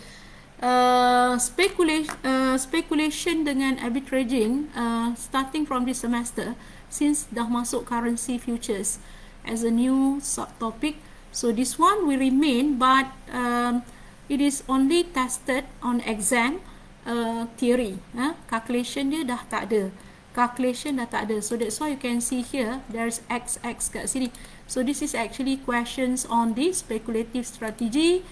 Speculation dengan arbitraging starting from this semester, since dah masuk currency futures as a new subtopic. So this one will remain, but it is only tested on exam theory. Calculation dia dah tak ada. So that's why you can see here there's XX kat sini. So this is actually questions on the speculative strategy.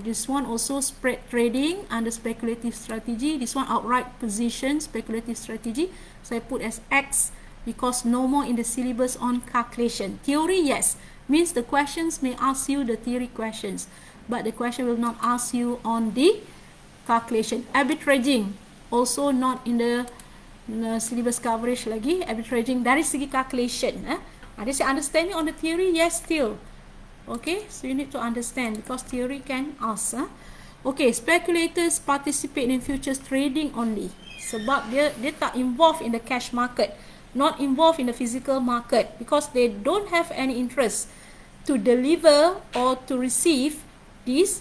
This one also spread trading under speculative strategy. This one outright position speculative strategy. So I put as X because no more in the syllabus on calculation. Theory, yes, means the questions may ask you the theory questions, but the question will not ask you on the calculation. Arbitraging also not in the syllabus coverage lagi. Arbitraging dari segi calculation. This understanding on the theory, yes, still. Okay, so you need to understand because theory can ask. Okay, speculators participate in futures trading only. Sebab dia tak involved in the cash market, not involved in the physical market, because they don't have any interest to deliver or to receive this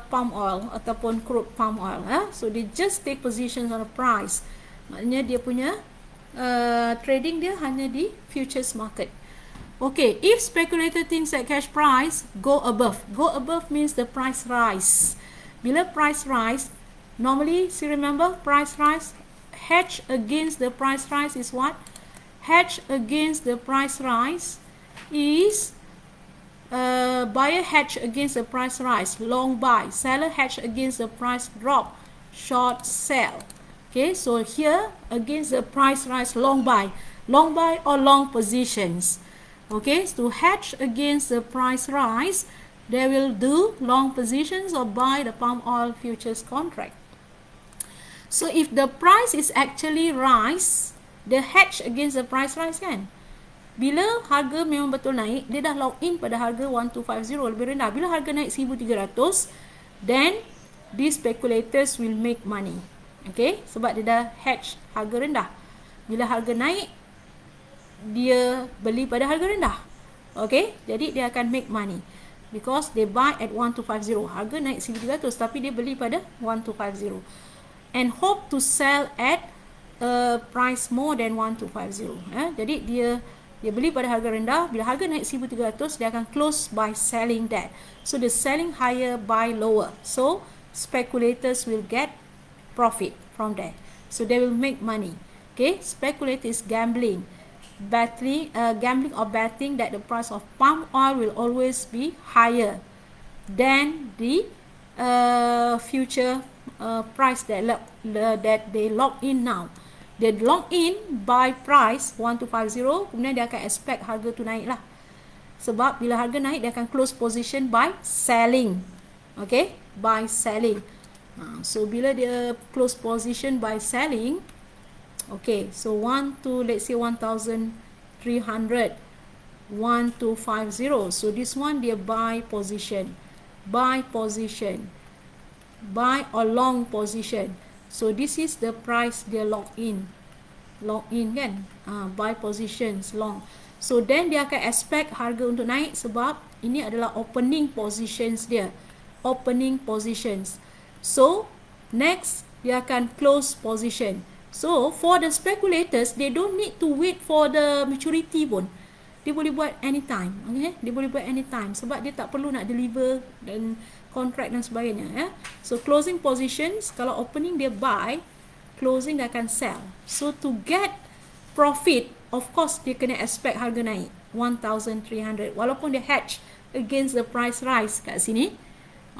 palm oil ataupun crude palm oil. So they just take positions on the price. Maknanya dia punya trading dia hanya di futures market. Okay, if speculator thinks that cash price go above means the price rise. Bila price rise, normally, see, remember, price rise, hedge against the price rise is what? Hedge against the price rise is buyer hedge against the price rise, long buy. Seller hedge against the price drop, short sell. Okay, so here against the price rise, long buy or long positions. Okay, to hedge against the price rise, they will do long positions or buy the palm oil futures contract. So if the price is actually rise, the hedge against the price rise kan. Bila harga memang betul naik, dia dah lock in pada harga 1250 lebih rendah. Bila harga naik 1300, then these speculators will make money. Okay, sebab dia dah hedge harga rendah. Bila harga naik, dia beli pada harga rendah. Okay, jadi dia akan make money because they buy at 1250. Harga naik 1300 tapi dia beli pada 1250 and hope to sell at a price more than 1250. Jadi dia beli pada harga rendah. Bila harga naik 1300, dia akan close by selling that. So the selling higher, buy lower. So speculators will get profit from that. So they will make money. Okay, speculator is gambling. Gambling or betting that the price of palm oil will always be higher than the future price that they lock in now. They lock in by price 1250, kemudian dia akan expect harga tu naik lah. Sebab bila harga naik, dia akan close position by selling. Okay, by selling. So bila dia close position by selling, okay, so let's say 1300, 1250. So this one dia buy position, buy or long position. So this is the price dia lock in. long in kan, buy positions long. So then dia akan expect harga untuk naik sebab ini adalah opening positions dia, opening positions. So next dia akan close position. So for the speculators, they don't need to wait for the maturity pun. Dia boleh buat anytime, okay? Dia boleh buat anytime sebab dia tak perlu nak deliver dan contract dan sebagainya, ya. So closing positions, kalau opening dia buy, closing dia akan sell. So to get profit, of course dia kena expect harga naik 1,300 walaupun dia hedge against the price rise kat sini,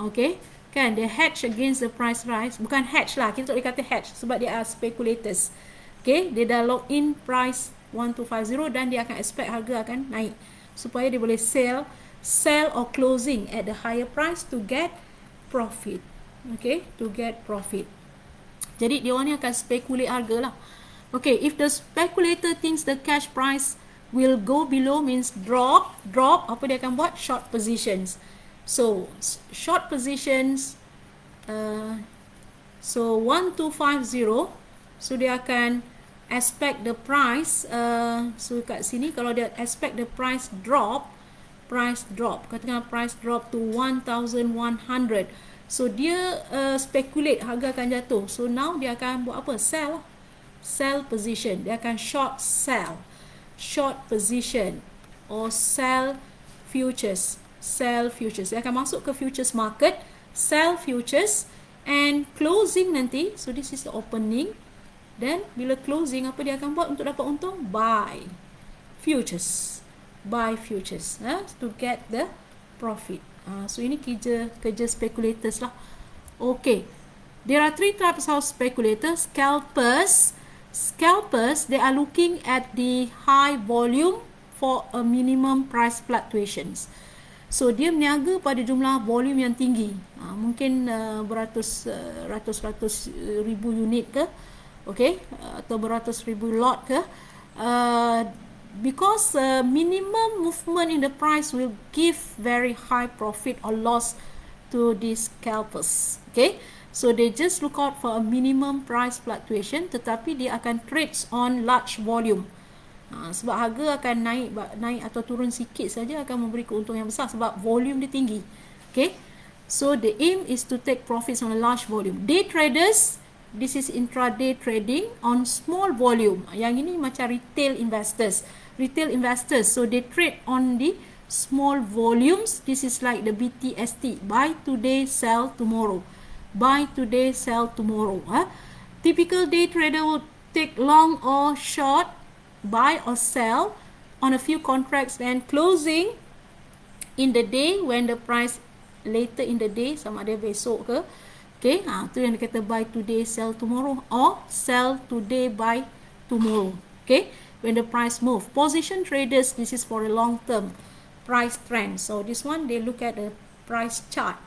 okay? Kan dia hedge against the price rise, bukan hedge lah, kita tak boleh kata hedge sebab dia are speculators, okay? Dia dah lock in price 1250 dan dia akan expect harga akan naik supaya dia boleh sell or closing at the higher price to get profit, okay? To get profit. Jadi dia orang ni akan speculate harga lah. Okay, if the speculator thinks the cash price will go below, means drop, apa dia akan buat? Short positions. So short positions, so 1250, so dia akan expect the price, so kat sini kalau dia expect the price drop, katakanlah price drop to 1,100, so dia speculate harga akan jatuh. So now dia akan buat apa? Sell position. Dia akan short position or sell futures. Dia akan masuk ke futures market, sell futures, and closing nanti, so this is the opening, then bila closing apa dia akan buat untuk dapat untung? Buy futures, to get the profit. So ini kerja speculators lah. Okay, there are three types of speculators. Scalpers, they are looking at the high volume for a minimum price fluctuations. So dia meniaga pada jumlah volume yang tinggi, mungkin beratus ribu unit ke, okay, atau beratus ribu lot ke, because minimum movement in the price will give very high profit or loss to these scalpers, okay. So they just look out for a minimum price fluctuation, tetapi dia akan trades on large volume. Sebab harga akan naik atau turun sikit saja akan memberi keuntungan yang besar sebab volume dia tinggi, okay. So the aim is to take profits on a large volume. Day traders, this is intraday trading on small volume. Yang ini macam retail investors, so they trade on the small volumes. This is like the BTST, buy today, sell tomorrow. Typical day trader will take long or short, buy or sell on a few contracts, and closing in the day when the price later in the day, sama ada besok ke, okay, tu yang dia kata buy today, sell tomorrow, or sell today, buy tomorrow, okay, when the price move. Position traders, this is for a long term price trend. So this one they look at the price chart,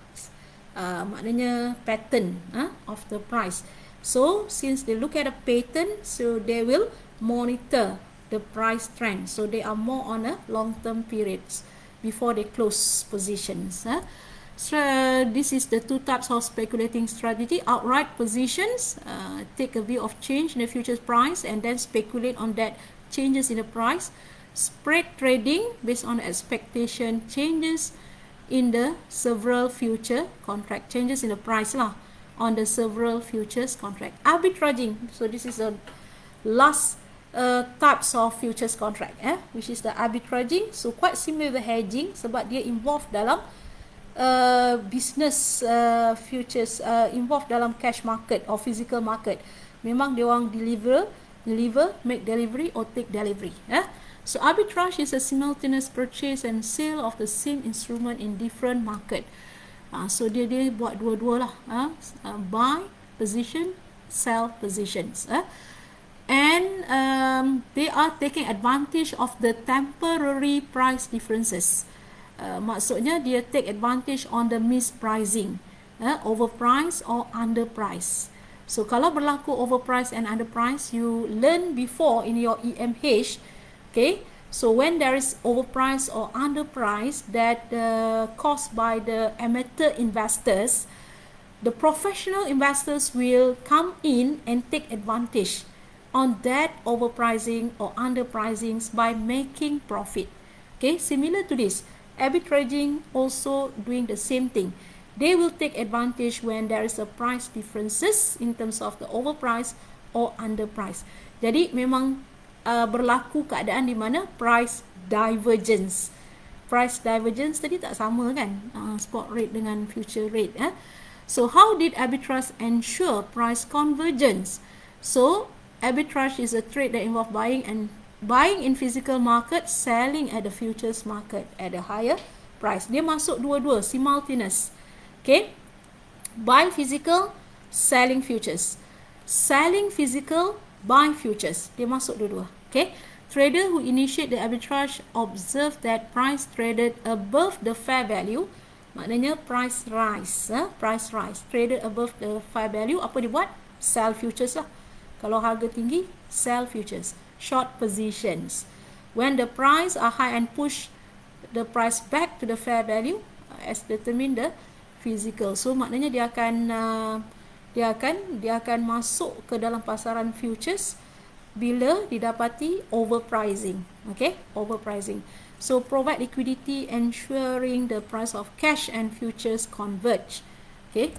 maknanya pattern of the price. So since they look at a pattern, so they will monitor the price trend. So they are more on a long-term periods before they close positions. So this is the two types of speculating strategy. Outright positions, take a view of change in the futures price and then speculate on that changes in the price. Spread trading based on expectation changes in the several future contract, changes in the price lah on the several futures contract. Arbitraging, so this is the last types of futures contract, which is the arbitraging. So quite similar with hedging sebab dia involved dalam business futures, involved dalam cash market or physical market. Memang dia orang deliver, make delivery or take delivery. So arbitrage is a simultaneous purchase and sale of the same instrument in different market. So dia buat dua-dua lah, buy position, sell positions. And they are taking advantage of the temporary price differences. Maksudnya dia take advantage on the mispricing, overprice or underprice. So kalau berlaku overprice and underprice, you learn before in your EMH, okay. So when there is overprice or underprice that caused by the amateur investors, the professional investors will come in and take advantage on that overpricing or underpricing by making profit. Okay, similar to this, arbitraging also doing the same thing. They will take advantage when there is a price differences in terms of the overprice or underprice. Jadi memang berlaku keadaan di mana price divergence. Price divergence tadi tak sama kan, spot rate dengan future rate. So how did arbitrage ensure price convergence? So arbitrage is a trade that involves buying in physical market, selling at the futures market at a higher price. Dia masuk dua-dua, simultaneous. Okay, buy physical, selling futures. Selling physical, buy futures. Dia masuk dua-dua. Okay, trader who initiate the arbitrage observe that price traded above the fair value, maknanya price rise. Price rise. Traded above the fair value, apa dia buat? Sell futures lah. Kalau harga tinggi, sell futures. Short positions. When the price are high and push the price back to the fair value, as determined the physical. So maknanya dia akan masuk ke dalam pasaran futures bila didapati overpricing. Okay, overpricing. So provide liquidity ensuring the price of cash and futures converge. Okay,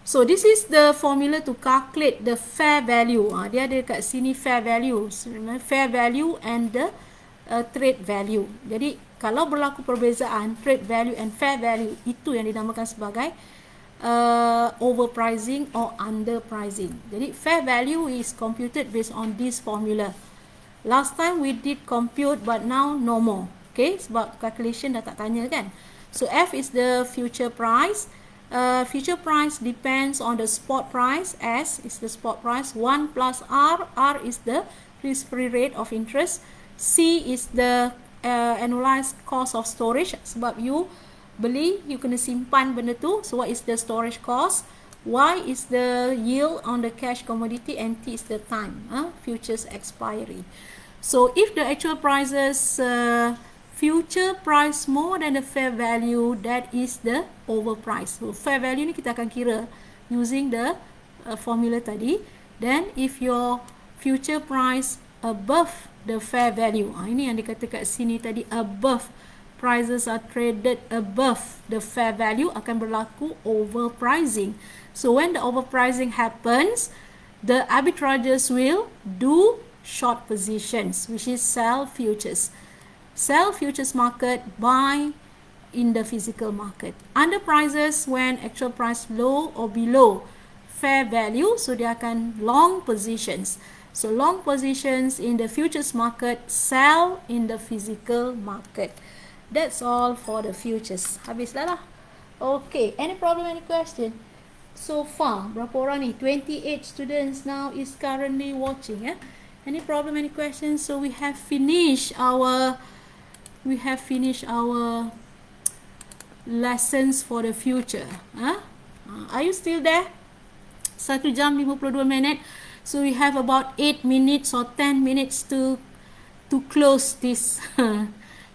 so this is the formula to calculate the fair value. Dia ada kat sini fair value. Fair value and the trade value. Jadi kalau berlaku perbezaan trade value and fair value, itu yang dinamakan sebagai overpricing or underpricing. Jadi fair value is computed based on this formula. Last time we did compute, but now no more. Okay, sebab calculation dah tak tanya kan. So F is the future price. Future price depends on the spot price. S is the spot price. 1 plus R. R is the risk-free rate of interest. C is the annualized cost of storage. Sebab you beli, you kena simpan benda tu. So what is the storage cost? Y is the yield on the cash commodity, and T is the time, futures expiry. So if the actual prices future price more than the fair value, that is the overprice. So fair value ni kita akan kira using the formula tadi. Then if your future price above the fair value, ini yang dikata kat sini tadi, above, prices are traded above the fair value, akan berlaku overpricing. So when the overpricing happens, the arbitrageurs will do short positions, which is sell futures. Sell futures market, buy in the physical market. Under prices when actual price low or below fair value, so dia akan long positions. So long positions in the futures market, sell in the physical market. That's all for the futures. Habis dah lah. Okay, any problem, any question? So far, berapa orang ni? 28 students now is currently watching. Any problem, any questions? So we have finished our lessons for the future. Are you still there? 1 jam 52 minit. So we have about 8 minutes or 10 minutes to close this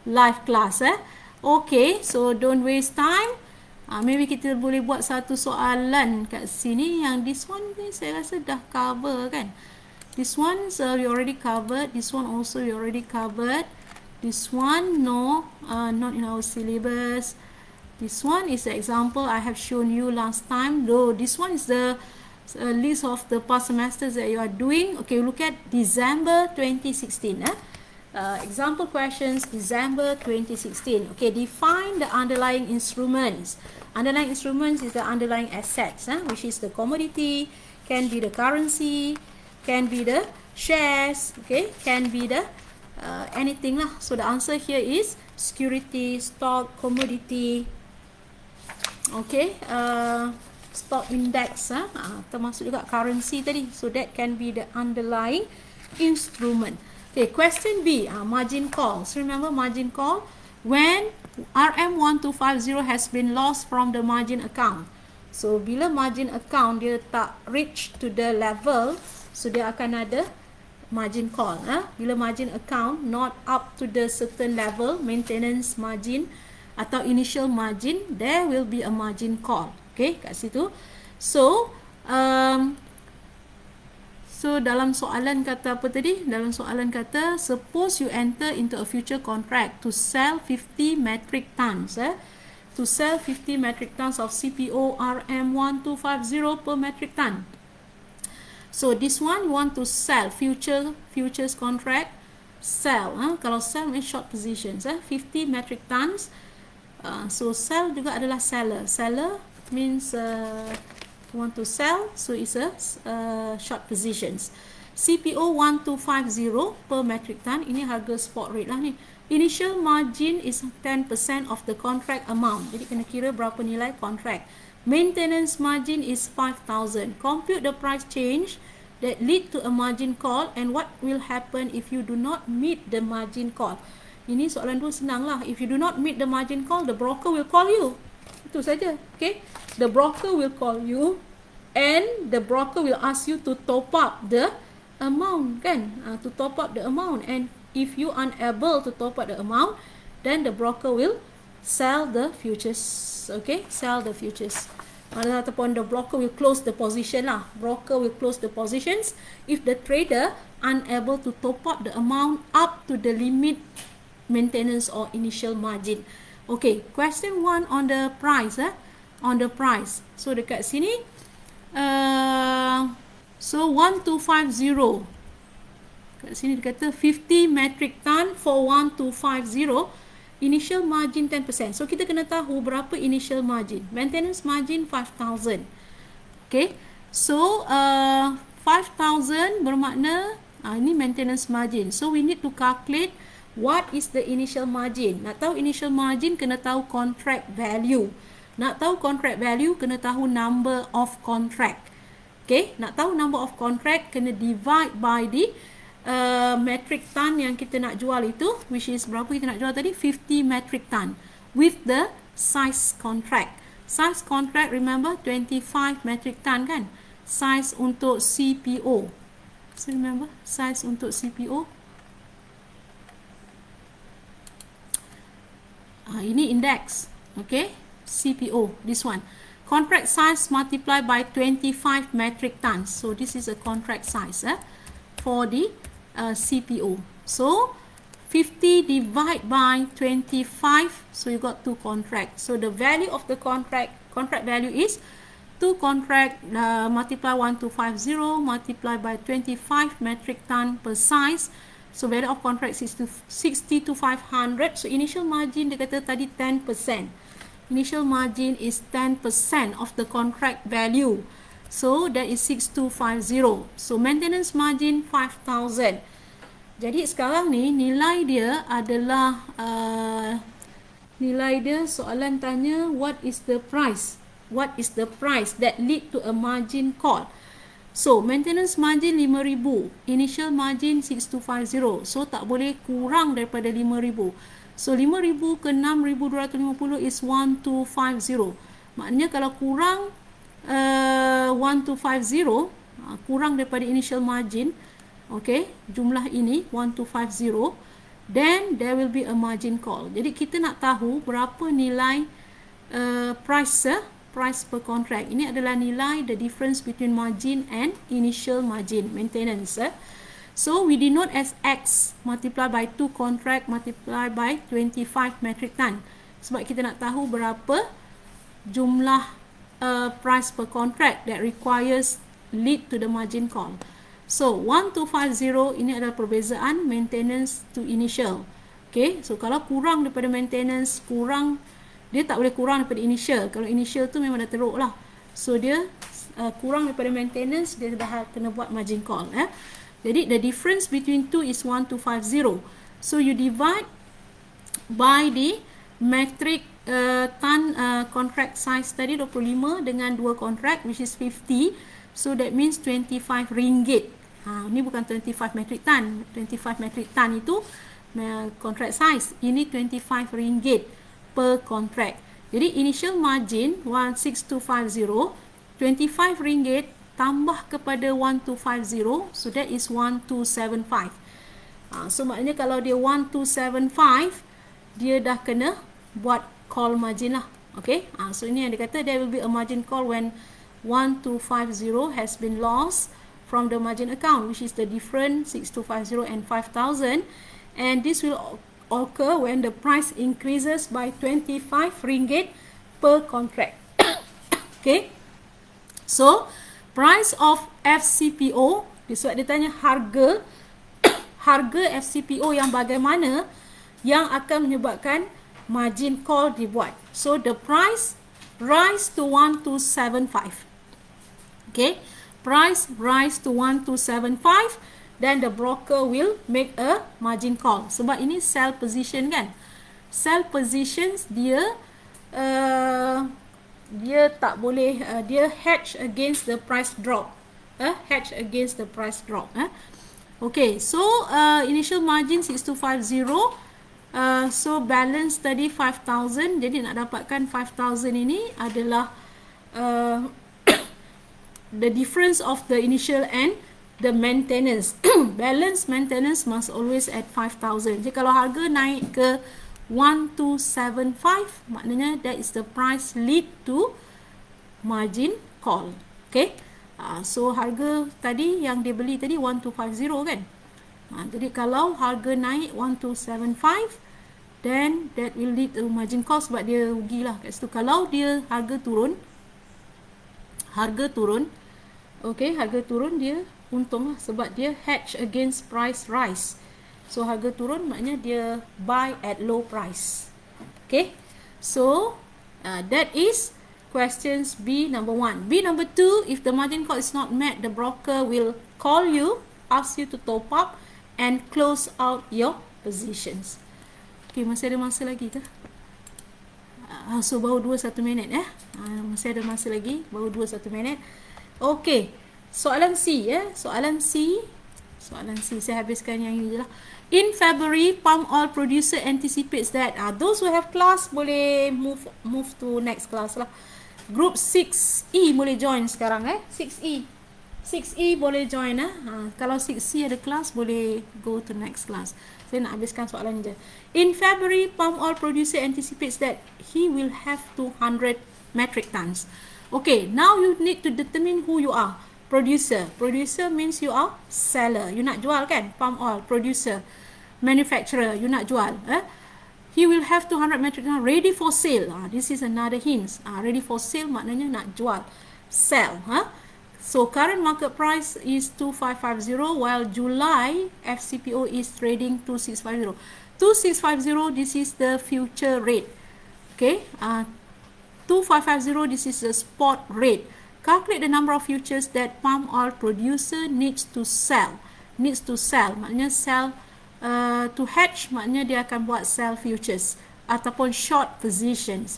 live class. Okay, so don't waste time. Maybe kita boleh buat satu soalan kat sini. Yang this one ni saya rasa dah cover kan. This one we already covered. This one also we already covered. This one no, not in our syllabus. This one is the example I have shown you last time. Though this one is the list of the past semesters that you are doing. Okay, look at December 2016. Example questions, December 2016. Okay, define the underlying instruments. Underlying instruments is the underlying assets, which is the commodity, can be the currency, can be the shares, okay, can be the anything lah. So the answer here is security, stock, commodity, okay, stock index, termasuk juga currency tadi. So that can be the underlying instrument. Okay, question B, margin call. So remember margin call, when RM1250 has been lost from the margin account. So bila margin account dia tak reach to the level, so dia akan ada margin call. Bila margin account not up to the certain level, maintenance margin atau initial margin, there will be a margin call. Okay, kat situ. So So dalam soalan kata apa tadi? Dalam soalan kata, suppose you enter into a future contract to sell 50 metric tons. To sell 50 metric tons of CPO RM1250 per metric ton. So this one you want to sell futures contract, sell. Kalau sell means short positions. 50 metric tons. So sell juga adalah seller. Seller means you want to sell, so it's a short positions. CPO 1250 per metric ton. Ini harga spot rate lah ni. Initial margin is 10% of the contract amount. Jadi kena kira berapa nilai contract. Maintenance margin is 5,000. Compute the price change that lead to a margin call and what will happen if you do not meet the margin call. Ini soalan 2 senang lah. If you do not meet the margin call, the broker will call you. Itu saja. Okay? The broker will call you and the broker will ask you to top up the amount, kan? To top up the amount, and if you unable to top up the amount, then the broker will sell the futures. Okay, sell the futures. Ataupun the broker will close the position lah. Broker will close the positions if the trader unable to top up the amount up to the limit maintenance or initial margin. Okay, question 1 on the price. On the price. So dekat sini, so 1250. Kat sini dia kata 50 metric ton for 1250, initial margin 10%. So kita kena tahu berapa initial margin. Maintenance margin 5,000. Okay. So 5,000 bermakna ini maintenance margin. So we need to calculate what is the initial margin. Nak tahu initial margin, kena tahu contract value. Nak tahu contract value, kena tahu number of contract. Okay. Nak tahu number of contract, kena divide by the metric ton yang kita nak jual itu, which is berapa kita nak jual tadi? 50 metric ton with the size contract. Size contract, remember 25 metric ton kan? Size untuk CPO. So remember size untuk CPO. Ini index. Okay, CPO, this one. Contract size multiplied by 25 metric tons. So this is a contract size for the CPO. So 50 divided by 25, so you got 2 contract. So the value of the contract value is 2 contract multiply 1250 multiplied by 25 metric ton per size. So value of contract is 60 to 500. So initial margin dia kata tadi 10%. Initial margin is 10% of the contract value. So that is 6250. So maintenance margin 5,000. Jadi sekarang ni nilai dia adalah nilai dia, soalan tanya what is the price? What is the price that lead to a margin call? So maintenance margin 5,000, initial margin 6250. So tak boleh kurang daripada 5,000. So 5,000 ke 6,250 is 1250. Maknanya kalau kurang 1250, kurang daripada initial margin, okay, jumlah ini 1250, then there will be a margin call. Jadi kita nak tahu berapa nilai price per contract. Ini adalah nilai the difference between margin and initial margin maintenance. So we denote as X multiply by 2 contract multiply by 25 metric ton. Sebab kita nak tahu berapa jumlah price per contract that requires lead to the margin call. So 1250 ini adalah perbezaan maintenance to initial. Okay, so kalau kurang daripada maintenance, dia tak boleh kurang daripada initial. Kalau initial tu memang dah teruk lah. So dia kurang daripada maintenance, dia dah kena buat margin call. Jadi the difference between two is 1250. So you divide by the metric ton contract size tadi 25 dengan 2 contract which is 50. So that means 25 ringgit. Ini bukan 25 metric ton. 25 metric ton itu contract size. Ini 25 ringgit per contract. Jadi initial margin 16250, 25 ringgit tambah kepada 1250, so that is 1275. So maknanya kalau dia 1275, dia dah kena buat call margin lah. Okay, so ini yang dia kata there will be a margin call when 1250 has been lost from the margin account, which is the difference 6250 and 5000, and this will occur when the price increases by 25 ringgit per contract. Okay, so price of FCPO, sebab dia tanya harga FCPO yang bagaimana yang akan menyebabkan margin call dibuat. So the price rise to 1275. Okay, price rise to 1275, then the broker will make a margin call. Sebab ini sell position kan. Sell positions dia dia tak boleh dia hedge against the price drop. Hedge against the price drop. Okay, so initial margin 6250. So balance tadi 5000. Jadi nak dapatkan 5000 ini adalah the difference of the initial and the maintenance. Balance maintenance must always at 5000. Jadi kalau harga naik ke 1275, maknanya that is the price lead to margin call. Okay, so harga tadi yang dia beli tadi 1250 kan. Jadi kalau harga naik 1275, then that will lead to margin call sebab dia rugilah kat situ. Kalau dia harga turun, okay, harga turun dia untung lah sebab dia hedge against price rise. So harga turun maknanya dia buy at low price. Okay, so that is questions B number 1. B number 2, if the margin call is not met, the broker will call you, ask you to top up and close out your positions. Okay, masih ada masa lagi ke? So baru 21 minit masih ada masa lagi, baru 21 minit. Okay, soalan C soalan C saya habiskan yang ini je lah. In February, palm oil producer anticipates that those who have class boleh move to next class lah. Group 6E boleh join sekarang 6E boleh join kalau 6C ada kelas boleh go to next class. Saya nak habiskan soalan je. In February, palm oil producer anticipates that he will have 200 metric tons. Okay, now you need to determine who you are. Producer means you are seller, you nak jual kan, palm oil. Producer, manufacturer, you nak jual. He will have 200 metric tons ready for sale. This is another hint. Ready for sale maknanya nak jual, sell. So current market price is 2550, while July FCPO is trading 2650. 2650, this is the future rate. Okay, 2550, this is the spot rate. Calculate the number of futures that palm oil producer needs to sell. Maknanya sell, to hedge maknanya dia akan buat sell futures ataupun short positions.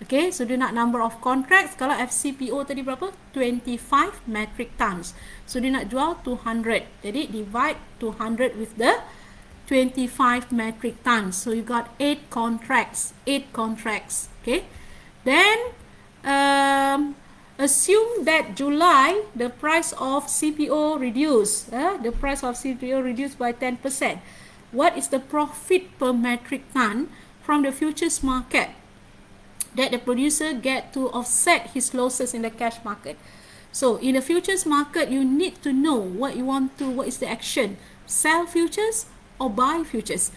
Okay, so dia nak number of contracts. Kalau FCPO tadi berapa? 25 metric tons. So dia nak jual 200. Jadi divide 200 with the 25 metric tons. So you got 8 contracts. Okay, then assume that July the price of CPO reduced. The price of CPO reduced by 10%. What is the profit per metric ton from the futures market that the producer get to offset his losses in the cash market? So in the futures market, you need to know what is the action, sell futures or buy futures.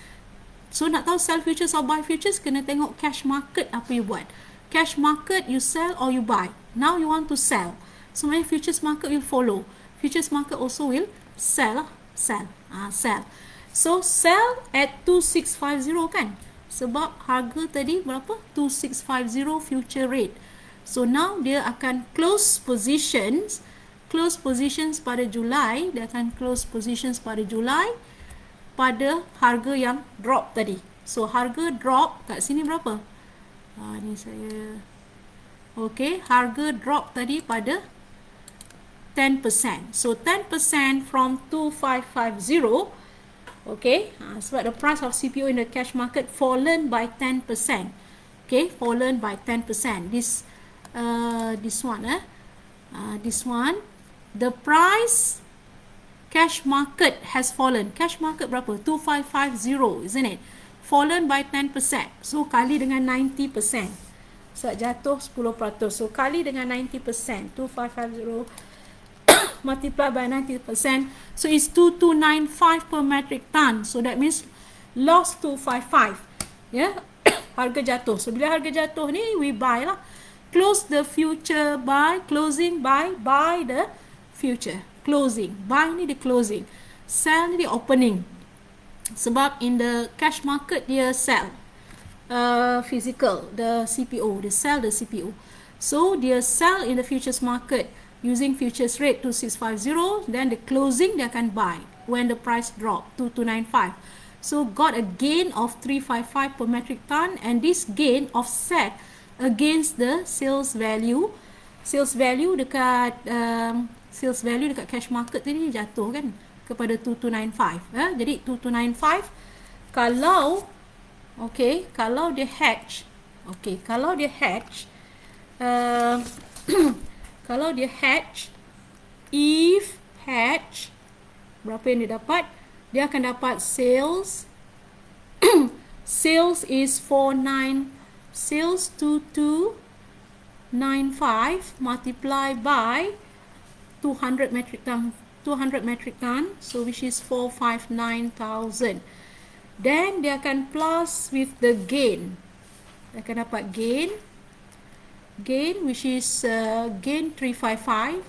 So nak tahu sell futures or buy futures, kena tengok cash market apa you buat. Cash market, you sell or you buy. Now you want to sell, so my futures market will follow. Futures market also will sell. So sell at 2650 kan, sebab harga tadi berapa? 2650 future rate. So now dia akan close positions pada Julai. Dia akan close positions pada Julai pada harga yang drop tadi. So harga drop kat sini berapa? Ni saya okay, harga drop tadi pada 10%. So 10% from 2550. Okay, sebab the price of CPO in the cash market fallen by 10%. Okay, fallen by 10%. This one, the price cash market has fallen. Cash market berapa? 2550, isn't it? Fallen by 10%. So kali dengan 90%. So jatuh 10%. So kali dengan 90%. 2550 multiply by 90%, so it's 2295 per metric ton. So that means loss 255. Yeah, harga jatuh. So bila harga jatuh ni, we buy lah. Close the future buy, closing buy the future. Closing, buy ni the closing, sell ni the opening. Sebab in the cash market dia sell physical, the CPO, they sell the CPO. So dia sell in the futures market using futures rate 2650, then the closing dia akan buy when the price drop 2295. So got a gain of 355 per metric ton, and this gain offset against the sales value. Sales value dekat cash market tadi jatuh kan kepada 2295. Jadi 2295 kalau kalau dia hedge, kalau dia hedge kalau dia hedge, if hedge, berapa yang dia dapat? Dia akan dapat sales sales is 2295 multiply by 200 metric ton, so which is 459,000. Then dia akan plus with the gain. Dia akan dapat gain which is gain 355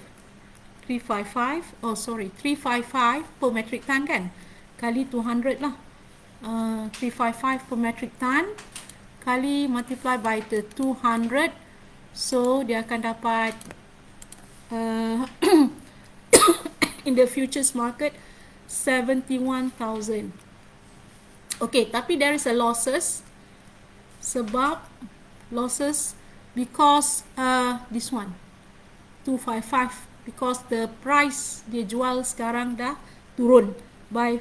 per metric ton kan, kali 200 lah. 355 per metric ton kali multiply by the 200, so dia akan dapat in the futures market 71,000. Okay, tapi there is a losses. Sebab losses because this one 255, because the price dia jual sekarang dah turun by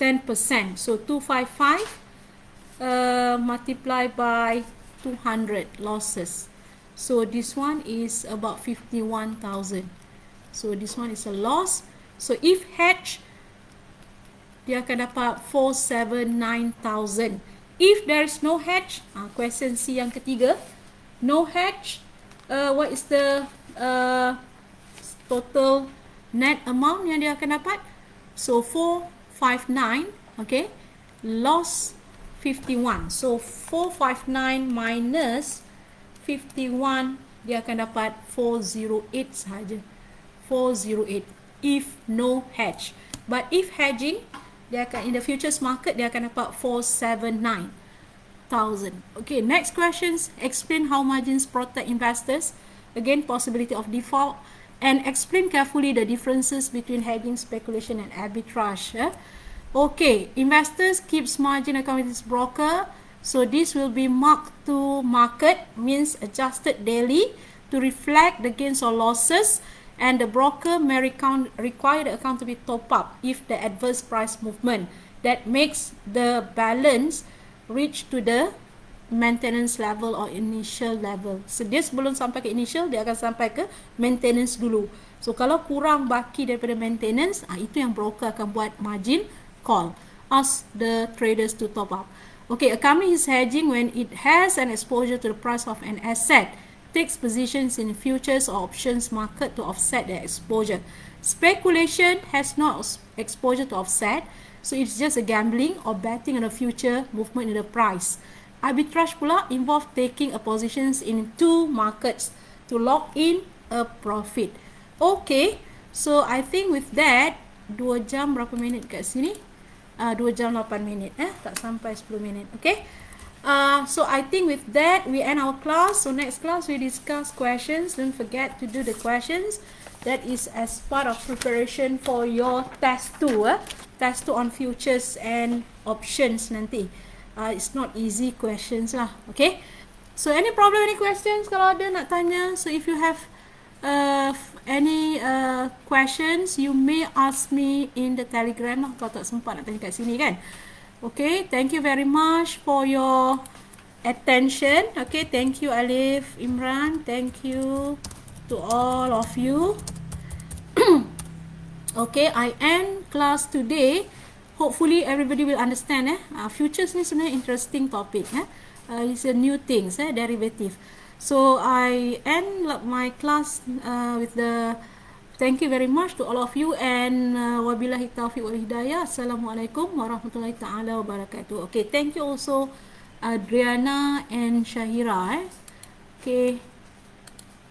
10%. So 255 multiply by 200 losses. So this one is about 51,000. So this one is a loss. So if hedge, dia akan dapat 479,000. If there is no hedge, question C yang ketiga, no hedge, what is the total net amount yang dia akan dapat? So 459, okay, loss 51. So 459 minus 51, dia akan dapat 408 sahaja. 408 if no hedge. But if hedging, dia akan, in the futures market, dia akan dapat 479,000. Okay, next questions. Explain how margins protect investors against possibility of default, and explain carefully the differences between hedging, speculation and arbitrage. Okay, investors keeps margin account with its broker. So this will be marked to market, means adjusted daily to reflect the gains or losses, and the broker may require the account to be top up if the adverse price movement that makes the balance reach to the maintenance level or initial level. So dia sebelum sampai ke initial, dia akan sampai ke maintenance dulu. So kalau kurang baki daripada maintenance, itu yang broker akan buat margin call, ask the traders to top up. Okay, a company is hedging when it has an exposure to the price of an asset, takes positions in futures or options market to offset the exposure. Speculation has no exposure to offset, so it's just a gambling or betting on a future movement in the price. Arbitrage pula involve taking a positions in two markets to lock in a profit. Okay, so I think with that, 2 jam berapa minit kat sini? 2 jam 8 minit, tak sampai 10 minit. Okay, so I think with that we end our class. So next class we discuss questions. Don't forget to do the questions. That is as part of preparation for your test 2. Test 2 on futures and options nanti. It's not easy questions lah. Okay, so any problem, any questions kalau ada nak tanya? So if you have any questions, you may ask me in the Telegram lah, kalau tak sempat nak tanya kat sini kan. Okay, thank you very much for your attention. Okay, thank you Alif, Imran, thank you to all of you. Okay, I end class today. Hopefully everybody will understand. Futures ni sebenarnya interesting topic. It's a new things, derivative. So I end my class with the Thank you very much to all of you, and wabillahi taufiq wal hidayah. Assalamualaikum warahmatullahi taala wabarakatuh. Okay, thank you also Adriana and Shahira. Okay.